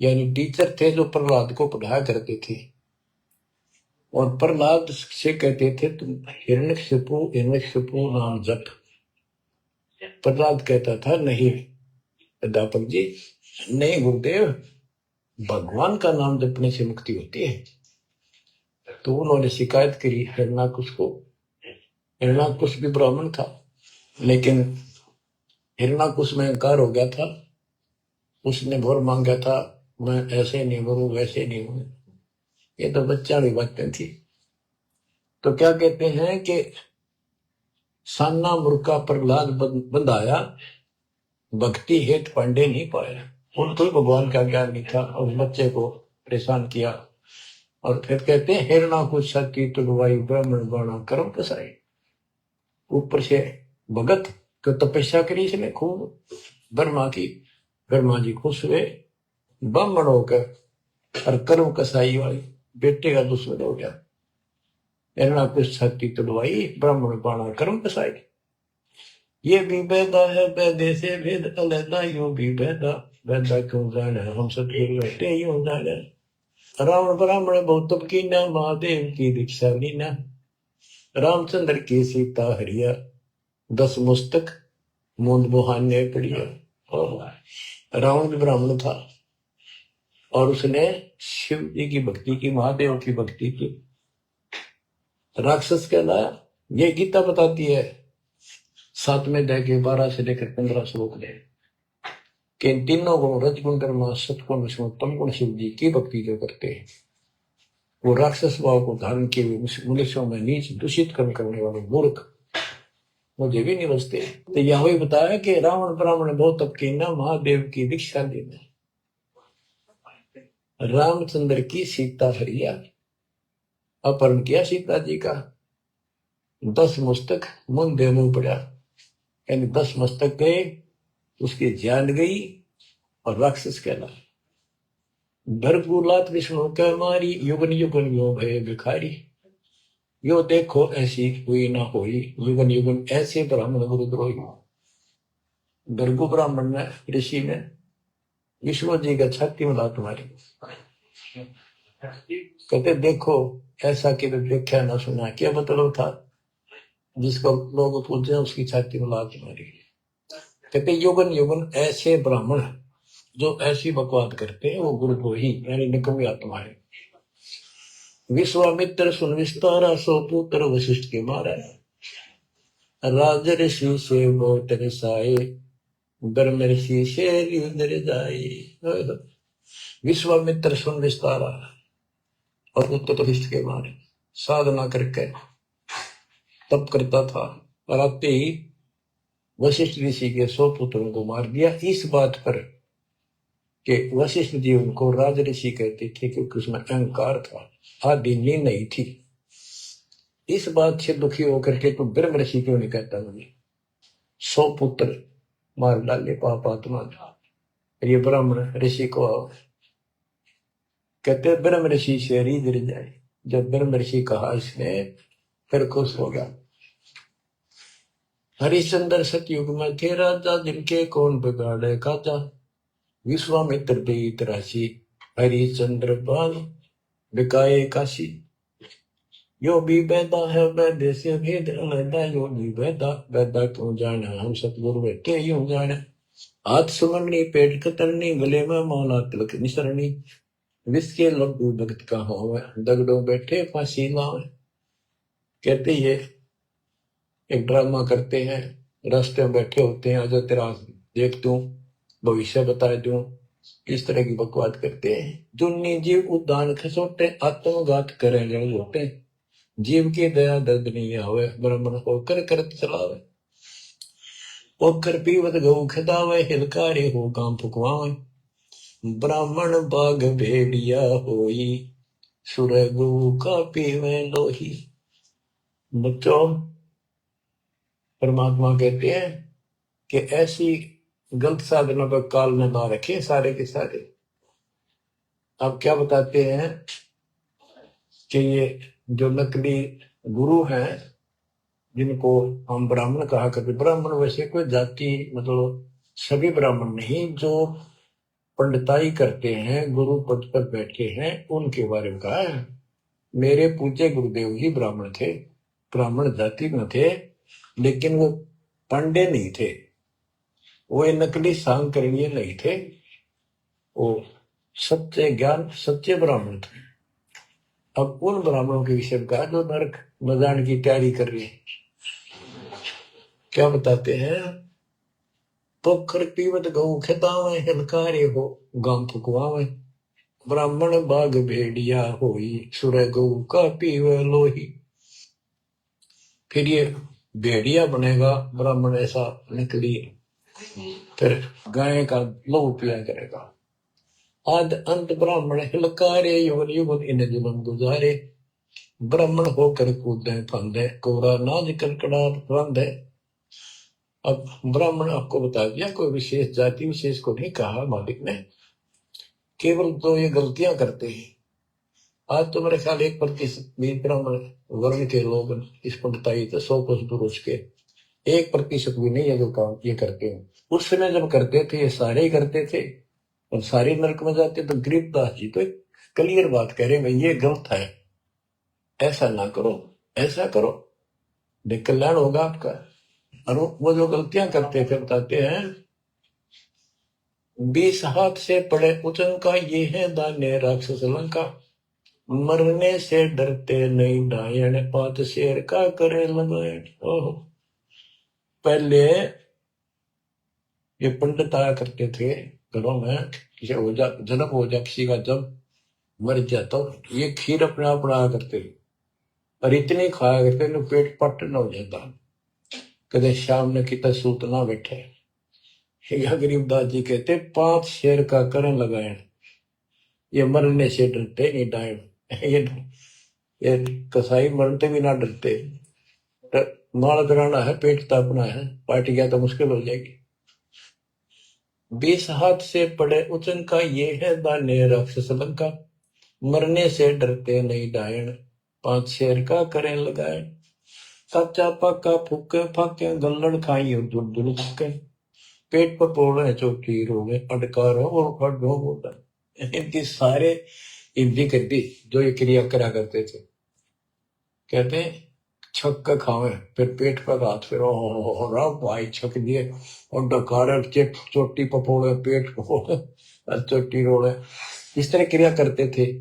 यानी टीचर थे, जो प्रहलाद को पढ़ाया करते थे। और प्रहलाद से कहते थे तुम हिरण्यकशिपु नाम जप। प्रहलाद कहता था नहीं अध्यापक जी, नहीं गुरुदेव, भगवान का नाम जपने से मुक्ति होती है। तो उन्होंने शिकायत करी हिरण्याकुश को। हिरण्याकुश भी ब्राह्मण था, लेकिन हिरण्याकुश में अहंकार हो गया था। उसने भोर मांगा था, मैं ऐसे नहीं मरूं वैसे नहीं मरूं। ये तो बच्चा भी बातें थी। तो क्या कहते हैं कि सान्ना मुर्का प्रहलाद बंधाया, भक्ति हेत पांडे नहीं पाया। उनको ही भगवान का ज्ञान नहीं था और बच्चे को परेशान किया। और फिर कहते हैं हिरण्याकुश छाती तुड़वाई, ब्राह्मण बाणा कर्म कसाई। ऊपर से भगत को तपस्या करी इसने खूब ब्रह्मा की, ब्रह्मा जी खुश हुए, ब्राह्मण होकर और कर्म कसाई वाली बेटे का दुश्मन हो गया। हिरण्याकुश छाती तुड़वाई, ब्राह्मण बाणा कर्म कसाई। ये भी बैदा है बैदे से भेद अलैदा, यो भी बैदा बैदा क्यों जाने, हम सब बैठे यूं जाने। रावण ब्राह्मण बहुत कीना, महादेव की दीक्षा लीना। रामचंद्र की सीता हरिया, 10 मुस्तक मूंद बुहाने पड़िया। और रावण भी ब्राह्मण था और उसने शिव जी की भक्ति की, महादेव की भक्ति की। राक्षस कहलाया। ये गीता बताती है 7वें अध्याय के 12 से लेकर 15 श्लोक में कि इन तीनों गुण रजगुण कर्म सत्गुण विष्णु तम गुण शिव जी की भक्ति जो करते हैं, वो राक्षस भाव को धारण किए हुए मनुष्यों में नीच दूषित कर्म करने वाले मूर्ख मुझे भी नहीं बचते। तो यह वही बताया कि रावण ब्राह्मण बहुत तप की ना, महादेव की दीक्षा लेना। रामचंद्र की सीता हरिया, अपहरण किया सीता जी का। 10 मस्तक मुंह मुंह पड़ा, यानी 10 मस्तक गए, उसकी जान गई और राक्षस कहला। भरपूलात विष्णु कह मारी, युगन युगन यो भय भिखारी। यो देखो ऐसी हुई ना होई, युगन युगन ऐसे ब्राह्मण गुरुद्रोही। भृगु ब्राह्मण ने ऋषि ने विष्णु जी का छाती में लात मारी। कहते देखो ऐसा कि देखा ना सुना। क्या मतलब था? जिसको लोग पूछे उसकी छाती में लात मारी। कहते युगन युगन ऐसे ब्राह्मण जो ऐसी बकवाद करते हैं वो गुरुद्रोही यानी निकम्मी आत्मा है। विश्वामित्र सुन विस्तारा, सो पुत्र वशिष्ठ के मारा। राज ऋषि से बहुत रसाए, ब्रह्म ऋषि से युद्ध जाए। विश्वामित्र सुन विस्तारा और पुत्र वशिष्ठ के मारे। साधना करके तप करता था और आते ही वशिष्ठ ऋषि के 100 पुत्रों को मार दिया। इस बात पर कि वशिष्ठ जी उनको राज ऋषि कहते थे क्योंकि उसमें अहंकार था, आदि नींद नहीं थी। इस बात से दुखी होकर के तो ब्रह्म ऋषि क्यों नहीं कहता मुझे 100 पुत्र मार डाले पापात्मा। ये ब्राह्मण ऋषि को कहते ब्रह्म ऋषि से रीझ जाए। जब ब्रह्म ऋषि कहा इसने फिर खुश हो गया। हरिश्चंद्र सतयुग में थे राजा, जिनके कौन बिगाड़े काजा। विश्वामित्र बेत राशि, हरिश्चंद्र बाल बिकाए काशी। यो भी बैदा है वैद्य से भेद अलैदा, यो भी बैदा बैदा क्यों जाना, हम सतगुरु बैठे यूं जाना। हाथ सुमरनी पेट कतरनी, गले में मौना तिलक निसरनी। विष के लड्डू भगत का हो, दगड़ों बैठे फांसी लावे। कहते ये एक ड्रामा करते हैं, रास्ते में बैठे होते हैं, आजा तेरा देख दूं, भविष्य बता दूं, इस तरह की बकवाद करते हैं। दुन्नी जीव उद्दान खसोटे, आत्मघात करे जड़ होते। जीव की दया दर्द नहीं आवे, ब्राह्मण होकर करत चलावे। ओकर पीवत गऊ खिदावे, हिलकारे हो काम फुकवावे। ब्राह्मण बाग भेड़िया होई, सुर गऊ का पीवे लोही। बच्चों, परमात्मा कहते हैं कि ऐसी गलत साधना पर काल में ना रखे सारे के सारे। अब क्या बताते हैं कि ये जो नकली गुरु हैं जिनको हम ब्राह्मण कहा करते, ब्राह्मण वैसे कोई जाति मतलब सभी ब्राह्मण नहीं, जो पंडिताई करते हैं गुरु पद पर बैठे हैं उनके बारे में कहा है। मेरे पूज्य गुरुदेव ही ब्राह्मण थे, ब्राह्मण जाति में थे, लेकिन वो पंडे नहीं थे, वो नकली सांकरणीय नहीं थे, वो सच्चे ज्ञान सच्चे ब्राह्मण थे। अब उन ब्राह्मणों के विषय में कहा जो नरक में जाने की तैयारी कर रहे हैं। क्या बताते हैं, पोखर पीवत गऊ खितावे, हिलकारे हो गांव फुकवावे। ब्राह्मण बाग भेड़िया होई, सुर गऊ का पीवे लोही। फिर ये भेड़िया बनेगा ब्राह्मण, ऐसा निकली, फिर गाय का लहू पिया करेगा। आद अंत ब्राह्मण हिलकारे, युगन युगन इन जन्म गुजारे। ब्राह्मण होकर कूदे फंदे, कोरा नाज कड़कड़ा फंदे। अब ब्राह्मण आपको बता दिया, कोई विशेष जाति विशेष को नहीं कहा मालिक ने, केवल तो ये गलतियां करते हैं। आज तो मेरे ख्याल 1% भी ब्राह्मण वर्ण के लोग इस पंडिताई से 100 पुरुष के 1% भी नहीं है जो काम ये करते हैं। उस समय जब करते थे ये सारे ही करते थे और सारे नरक में जाते। तो गरीबदास जी तो क्लियर बात कह रहे हैं, ये गलत है, ऐसा ना करो, ऐसा करो, देख कल्याण होगा आपका। और वो जो गलतियां करते थे बताते हैं, 20 हाथ से पड़े उचन का, ये है दान्य राक्षस लंका। मरने से डरते नहीं डायन, पात शेर का करे लगायन। ओहो, पहले ये पंडित आया करते थे घरों में, किसी जन्म हो जा किसी का, जब मर जाता तो ये खीर अपने आप बनाया करते थे और इतने खाया करते तो पेट पट न हो जाता, कदे शाम ने कितना सूत ना बैठे। या गरीबदास जी कहते 5 शेर का करण लगाए, ये मरने से डरते नहीं डायन। ये कसाई मरते भी ना डरते, माल कराना है, पेट तापना है, पार्टी गया तो मुश्किल हो जाएगी। 20 हाथ से पड़े उचन का, ये है दान्य राक्षस लंका। मरने से डरते नहीं डायन, 5 शेर का करें लगाए। कच्चा पक्का फूके फाके, गल्लड़ खाई और दूर दूर फूके। पेट पर पोड़े चोटी रोगे, अडकार और खड्डो बोला। इनकी सारे हिंदी कर दी जो ये क्रिया करा करते थे। कहते छक के खावे, फिर पेट पर हाथ, फिर ओ भाई छक दिए और डकार चोटी पपोड़े, पेट पपोड़े और चोटी रोड़े, इस तरह क्रिया करते थे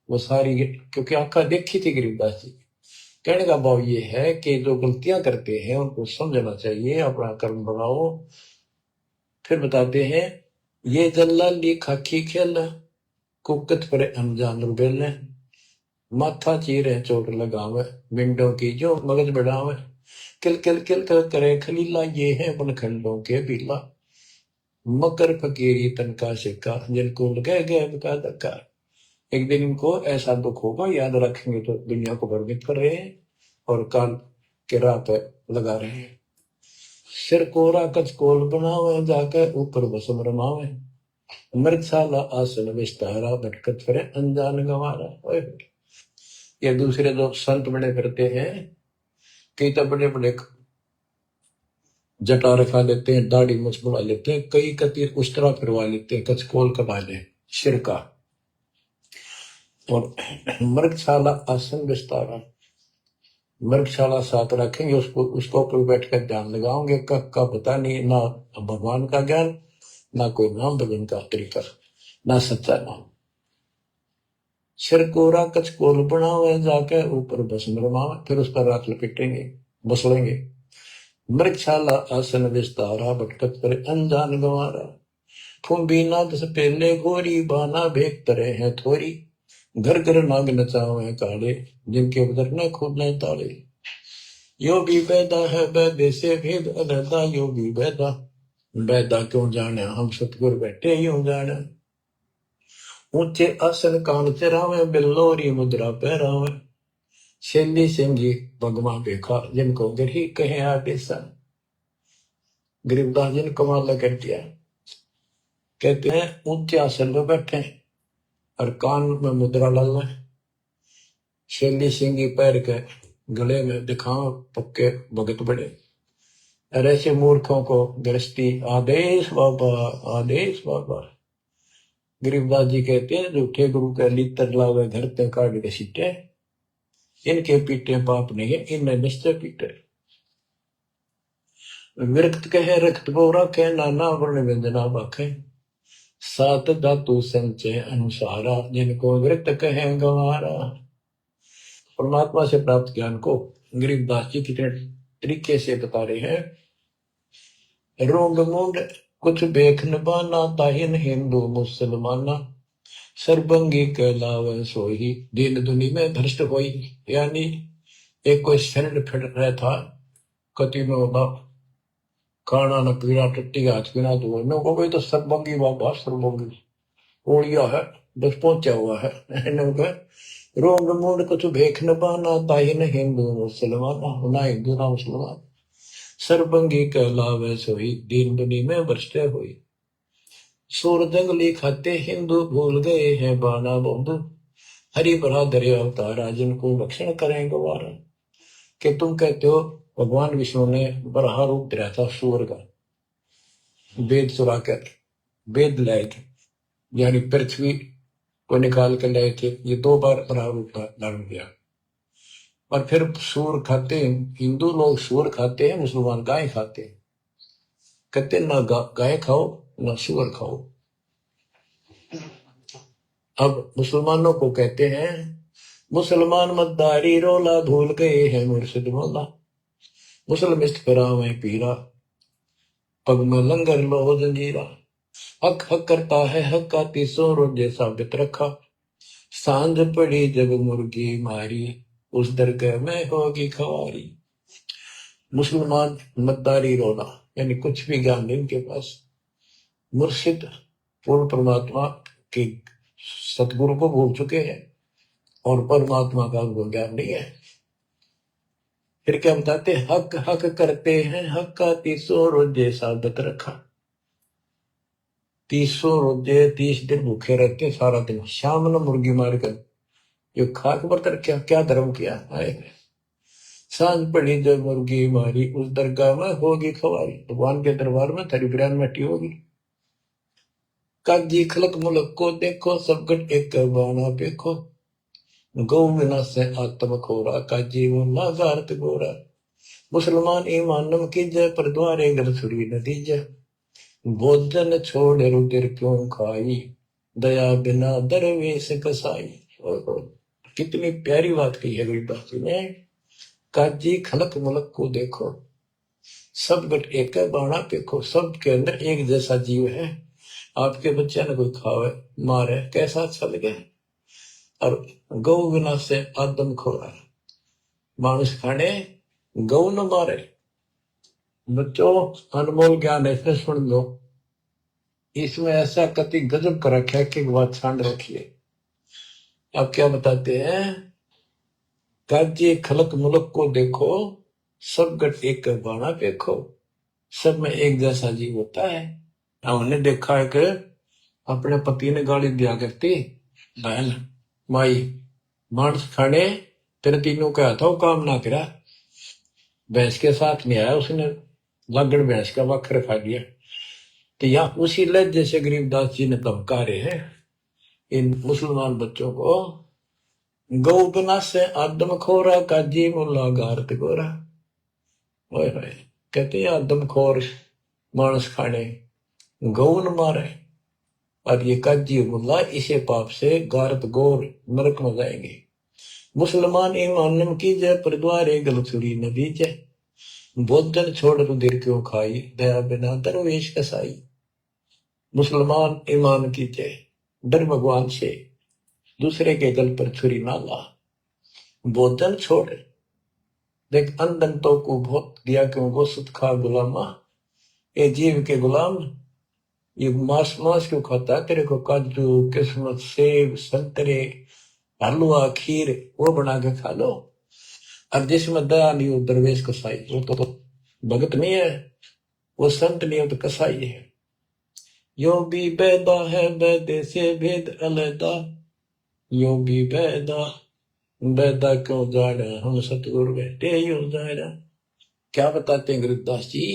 वो सारी, क्योंकि आंखा देखी थी गरीबदास जी। कहने का भाव ये है कि जो गलतियां करते हैं उनको समझना चाहिए, अपना कर्म बनाओ। फिर बताते हैं, ये जल्लाली खाकी खेल कुकत पर अनजान रुबेल, माथा चीरे चोट लगावे, विंडो की जो मगज बढ़ावे, किल किल किल कर करे खलीला, ये है बनखंडों के बीला, मकर फकीरी तनका सिक्का, जिनको लगे गए का धक्का। एक दिन इनको ऐसा दुख होगा, याद रखेंगे तो दुनिया को भ्रमित कर रहे हैं और काल के राह पे लगा रहे हैं। सिर कोरा कचकोल बनावे, जाकर ऊपर बसम रमावे, मृगशाला आसन विस्तारा, भटकत फिरे अनजान गंवारा। ये दूसरे जो संत बड़े करते हैं, कई तो बड़े बड़े जटा रखा लेते हैं, दाढ़ी मुछ बढ़ा लेते हैं, कई कति उस्तरा फिरवा लेते हैं, कचकोल कमा ले सिर का, और मृगशाला आसन विस्तारा, मृगशाला साथ रखेंगे, उसको ऊपर बैठकर ध्यान लगाओगे, कब का पता नहीं, ना भगवान का ज्ञान, ना कोई नाम भजन का तरीका, ना सच्चा नाम। सिर कोरा कचकोल बनावे, जाके ऊपर भस्म रमावे, फिर उस पर रात लपेटेंगे, बसलेंगे। मृगशाला आसन विस्तारा, भटकत पर अनजान गंवारा, फुम्बी नाद से पहले गोरी, बाना भेक तरह है थोरी, घर घर नाग नचावे काले, जिनके उधर न खुले ताले। यो भी बैदा है बैदे से भेद अलहदा, यो भी बैदा, बैदा क्यों जाने, हम सतगुर बैठे यूं जाने। ऊंचे आसन कान चरावे, बिल्लोरी मुद्रा पहरावे, शैली सिंह भगवा देखा, जिनको गिरी कहे आदेशा। गरीबदास जी ने कमाल कर दिया, कहते हैं ऊंचे आसन पर बैठे और कान में मुद्रा डालना, शैली सिंह पैर के गले में दिखाओ पक्के भगत बड़े, और ऐसे मूर्खों को गृहस्थी आदेश बाबा, आदेश बाबा। गरीबदास जी कहते हैं, झूठे गुरु के लितर लावे, घर ते काट के सीटे, इनके पीटे पाप नहीं है, इनने निश्चय पीटे। विरक्त कहे रक्त बोरा के, नाना वर्ण व्यंजना बाखे, सात धातु संचय अनुसारा, जिनको विरक्त कहे गंवारा। परमात्मा से प्राप्त ज्ञान को गरीबदास जी कितने तरीके से बता रहे हैं। रोग मूड कुछ बेख न बाना, ताहिन हिंदू मुसलमाना, सर्वंगी कहलावे सोही, दीन दुनी में भ्रष्ट होई। यानी एक कोई शरण फिर रहा था, कति में होता खाना न पीना, टट्टी हाथ पीना, तो नो को तो सर्वंगी बाबा, सर्वंगी ओलिया है, बस पहुंचा हुआ है। रोग मूड कुछ भेख न बाना, ताहिन हिंदू मुसलमाना, ना हिंदू ना मुसलमान, सर्वंगी कहलावे सोही, दीन दुनी में भ्रष्ट होई। सूर जंगली खाते हिंदू, भूल गए हैं बाना बंधु, हरि भरा दरिया अवतारा, जिनको रक्षण करें गवारा। कि तुम कहते हो भगवान विष्णु ने बरहा रूप दिया था सूर का, वेद चुरा कर वेद लाए थे, यानी पृथ्वी को निकाल कर लाए थे, ये 2 बार बरहा रूप धारण किया। और फिर सूर खाते हैं हिंदू लोग, सूर खाते हैं, मुसलमान गाय खाते हैं। कहते ना गाय खाओ ना सूअर खाओ। अब मुसलमानों को कहते हैं, मुसलमान मद्दारी रोला, भूल गए हैं मुर्शिद मौला, मुसलमिस्त करावे पीरा, पग में लंगर लो जंजीरा। हक हक करता है हक का, 300 रोजे साबित रखा, सांझ पड़ी जब मुर्गी मारी, उस दरगाह में होगी खवारी। मुसलमान मद्दारी रोला, यानी कुछ भी ज्ञान नहीं उनके पास, मुर्शिद पूर्ण परमात्मा के सतगुरु को भूल चुके हैं और परमात्मा का उनको ज्ञान नहीं है। फिर क्या बताते, हक हक करते हैं हक का, 300 रोजे साबित रखा। 300 रोजे 30 दिन भूखे रहते, सारा दिन शाम न मुर्गी मारकर जो खाक बर्तर क्या धर्म किया है। सांझ पड़ी जब मुर्गी मारी, उस दरगाह में होगी खवारी, भगवान के दरबार में तेरी बिरान मटी होगी। काजी खलक मुलक को देखो, सब गट एक बाना देखो, गौ बिना से आत्म खोरा का जीवन लागारत गोरा। मुसलमान ईमान की जय पर द्वारे घर छुरी नतीजा। भोजन छोड़ रुधिर क्यों खाई, दया बिना दरवेश कसाई। और कितनी प्यारी बात कही है गरीबदास जी ने। काजी खलक मुलक को देखो, सब गट एक बाणा पेखो। सब के अंदर एक जैसा जीव है। आपके बच्चे ने कोई खावे मारे कैसा अच्छा लगे। और गौ बिना से आदम खोरा, मानुष खाने गौ न मारे। बच्चों अनमोल ज्ञान ऐसे सुन लो, इसमें ऐसा कति गजब कर रखा है कि बात छांड रखिए। अब क्या बताते हैं, काजी खलक मुलक को देखो, सब गट एक बाणा देखो। सब में एक जैसा जीव होता है। हमने देखा है कि अपने पति ने गाली दिया करती, बहन माई मांस खाने तेरे तीनों का था वो काम ना करा, भैंस के साथ नहीं आया उसने, लागड़ भैंस का वक्र खा दिया। तो यहाँ उसी लहजे से गरीबदास जी ने धमका रहे हैं इन मुसलमान बच्चों को। गौ बिना से आदम खोरा का जी मुल्ला गारत गोरा। कहते हैं आदम खोर मांस खाने गौ न मारे, और ये काजी मुल्ला इसे पाप से गारत गोर नरक में जाएंगे। मुसलमान ईमान की जय पर द्वारे गल छुरी न दीजे। भोजन छोड़ रुधिर क्यों खाई, दया बिना दरवेश कसाई। मुसलमान ईमान की जय, डर भगवान से, दूसरे के गल पर छुरी ना ला। भोजन छोड़, देख अंधन तो को बहुत दिया क्यों गो सुत खा गुलामा। ये जीव के गुलाम, ये मांस क्यों खाता है, तेरे को काजू किस्मत सेब संतरे हलवा खीर वो बना के खा लो। अब जिसमें दया नहीं हो दरवेश कसाई, वो तो भगत नहीं है, वो संत नहीं हो तो कसाई है। यो भी बैदा है बैदे से भेद अलैदा, यो भी बैदा बैदा क्यों जाना, हम सतगुरु बैठे यो जाना। क्या बताते हैं गरीबदास जी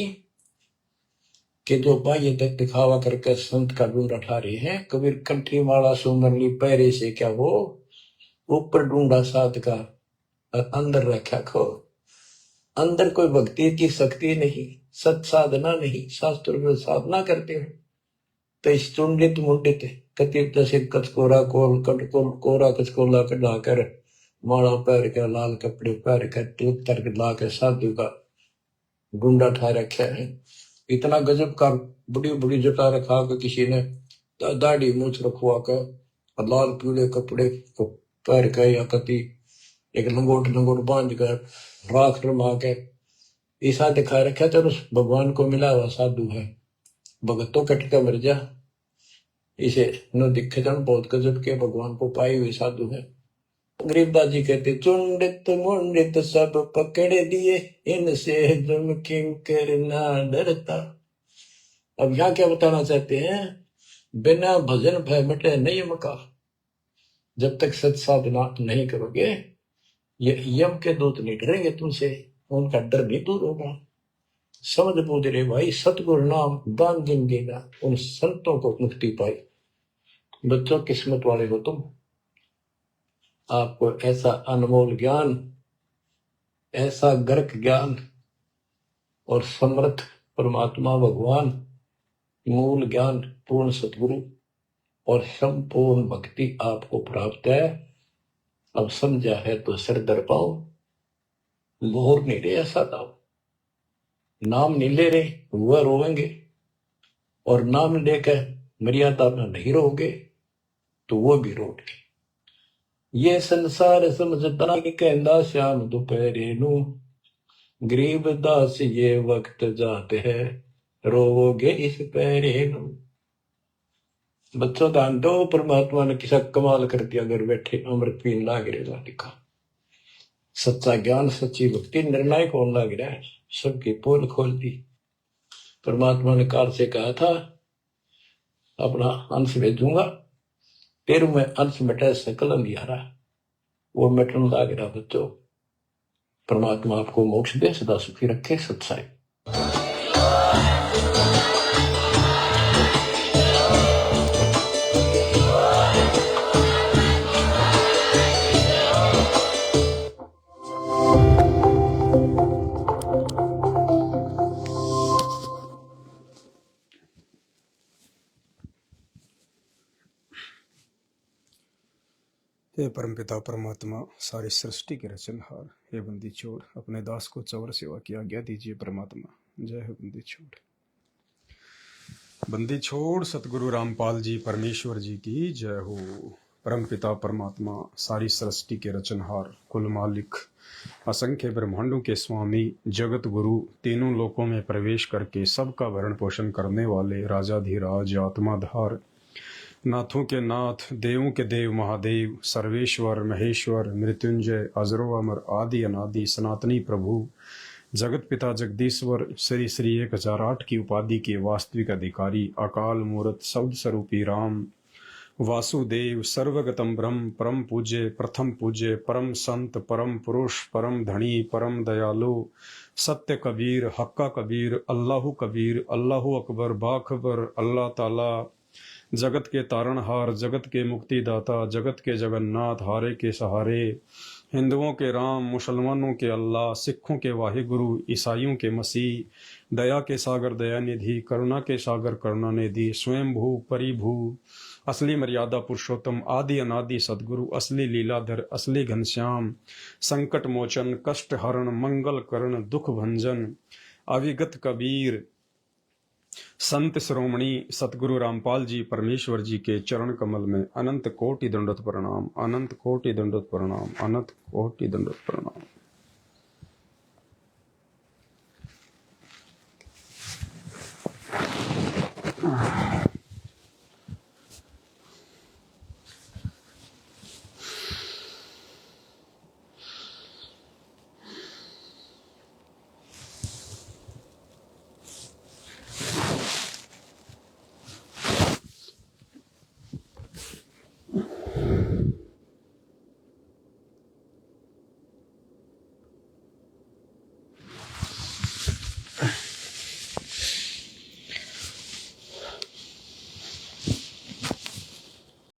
कि जो बाह्य तक दिखावा करके संत का गुण उठा रहे हैं। कबीर कंठी माला सुमरली पैरे से क्या वो ऊपर ढूंढा साध का और अंदर रखा खो। अंदर कोई भक्ति की शक्ति नहीं, सत साधना नहीं, शास्त्र में साधना करते हो तो इस चुंडित मुंडित कथित सिर कचकोरा कोल कटकोल कोरा कचकोला कढ़ाकर माला पैर के लाल कपड़े पैर के तिलक तर ला के साधु का गुंडा ठा रखा है। इतना गजब का बड़ी बड़ी जटा रखा के किसी ने दाढ़ी मूछ रखवा कर और लाल पीले कपड़े को पैर के या कति एक लंगोट बांध कर राख रमा के ऐसा दिखा रखा तो उस भगवान को मिला हुआ साधु है। भगतों कट के मर जा, इसे न दिखे जन बहुत गजब के भगवान को पाए हुए साधु है। गरीबदास जी कहते चुंडित मुंडित सब पकड़ दिए, इनसे जम किम करना डरता। अब यहाँ क्या बताना चाहते हैं, बिना भजन भय मिटे नहीं मका। जब तक सत साधना नहीं करोगे ये यम के दूत नहीं डरेंगे तुमसे, उनका डर नहीं दूर होगा। समझ बूझ रे भाई, सतगुरु नाम दान दिन देना, उन संतों को मुक्ति पाई। बच्चों किस्मत वाले हो तुम, आपको ऐसा अनमोल ज्ञान, ऐसा गर्क ज्ञान और समर्थ परमात्मा भगवान, मूल ज्ञान पूर्ण सतगुरु और संपूर्ण भक्ति आपको प्राप्त है। अब समझा है तो सिर दर पाओ, मोहर नहीं रहे ऐसा दाओ। नाम नहीं ले रहे वह रोएंगे, और नाम लेकर मर्यादा में नहीं रहोगे तो वो भी रोएंगे। ये संसार समझता कि कहना श्याम दोपहरे नू, गरीब दास ये वक्त जाते है रोओगे इस पैरे नू। बच्चों दान दो, परमात्मा ने किसा कमाल कर दिया, अगर बैठे अमृत पीन लाग रहे लिखा। सच्चा ज्ञान सच्ची भक्ति निर्णायक होने लग रहा है, सबकी पोल खोल दी। परमात्मा ने काल से कहा था अपना अंश भेजूंगा, तेरू में अंश मिटा सकल अंधियारा, वो मिटने लग रहा। बच्चों परमात्मा आपको मोक्ष दे, सदा सुखी रखे। सत्साई। हे परमपिता परमात्मा, सारी सृष्टि के रचनहार, हे बंदी छोड़, अपने दास को चौर सेवा की आज्ञा दीजिए परमात्मा। जय हो बंदी छोड़। बंदी छोड़ सतगुरु रामपाल जी परमेश्वर जी की जय हो। परमपिता परमात्मा, सारी सृष्टि के रचनहार, कुल मालिक, असंख्य ब्रह्मांडों के स्वामी, जगत गुरु, तीनों लोकों में प्रवेश करके सबका भरण पोषण करने वाले राजाधिराज, आत्माधार, नाथों के नाथ, देवों के देव महादेव, सर्वेश्वर महेश्वर, मृत्युंजय, अजरो अमर, आदि अनादि, सनातनी प्रभु, जगत पिता जगदीश्वर, श्री श्री 1008 की उपाधि के वास्तविक अधिकारी, अकाल मूर्त, शब्द स्वरूपी राम, वासुदेव, सर्वगतम ब्रह्म, परम पूज्य, प्रथम पूज्य, परम संत, परम पुरुष, परम धनी, परम दयालु, सत्य कबीर, हक्का कबीर, अल्लाहु कबीर, अल्लाहु अकबर, बाखबर, अल्लाह ताला, जगत के तारणहार, जगत के मुक्तिदाता, जगत के जगन्नाथ, हारे के सहारे, हिंदुओं के राम, मुसलमानों के अल्लाह, सिखों के वाहिगुरु, ईसाइयों के मसीह, दया के सागर दयानिधि, करुणा के सागर करुणानिधि, स्वयंभू परिभू, असली मर्यादा पुरुषोत्तम, आदि अनादि सदगुरु, असली लीलाधर, असली घनश्याम, संकट मोचन, कष्ट हरण, मंगल करण, दुख भंजन, अविगत कबीर, संत श्रोमणी सतगुरु रामपाल जी परमेश्वर जी के चरण कमल में अनंत कोटि दंडवत प्रणाम, अनंत कोटि दंडवत प्रणाम, अनंत कोटि दंडवत प्रणाम।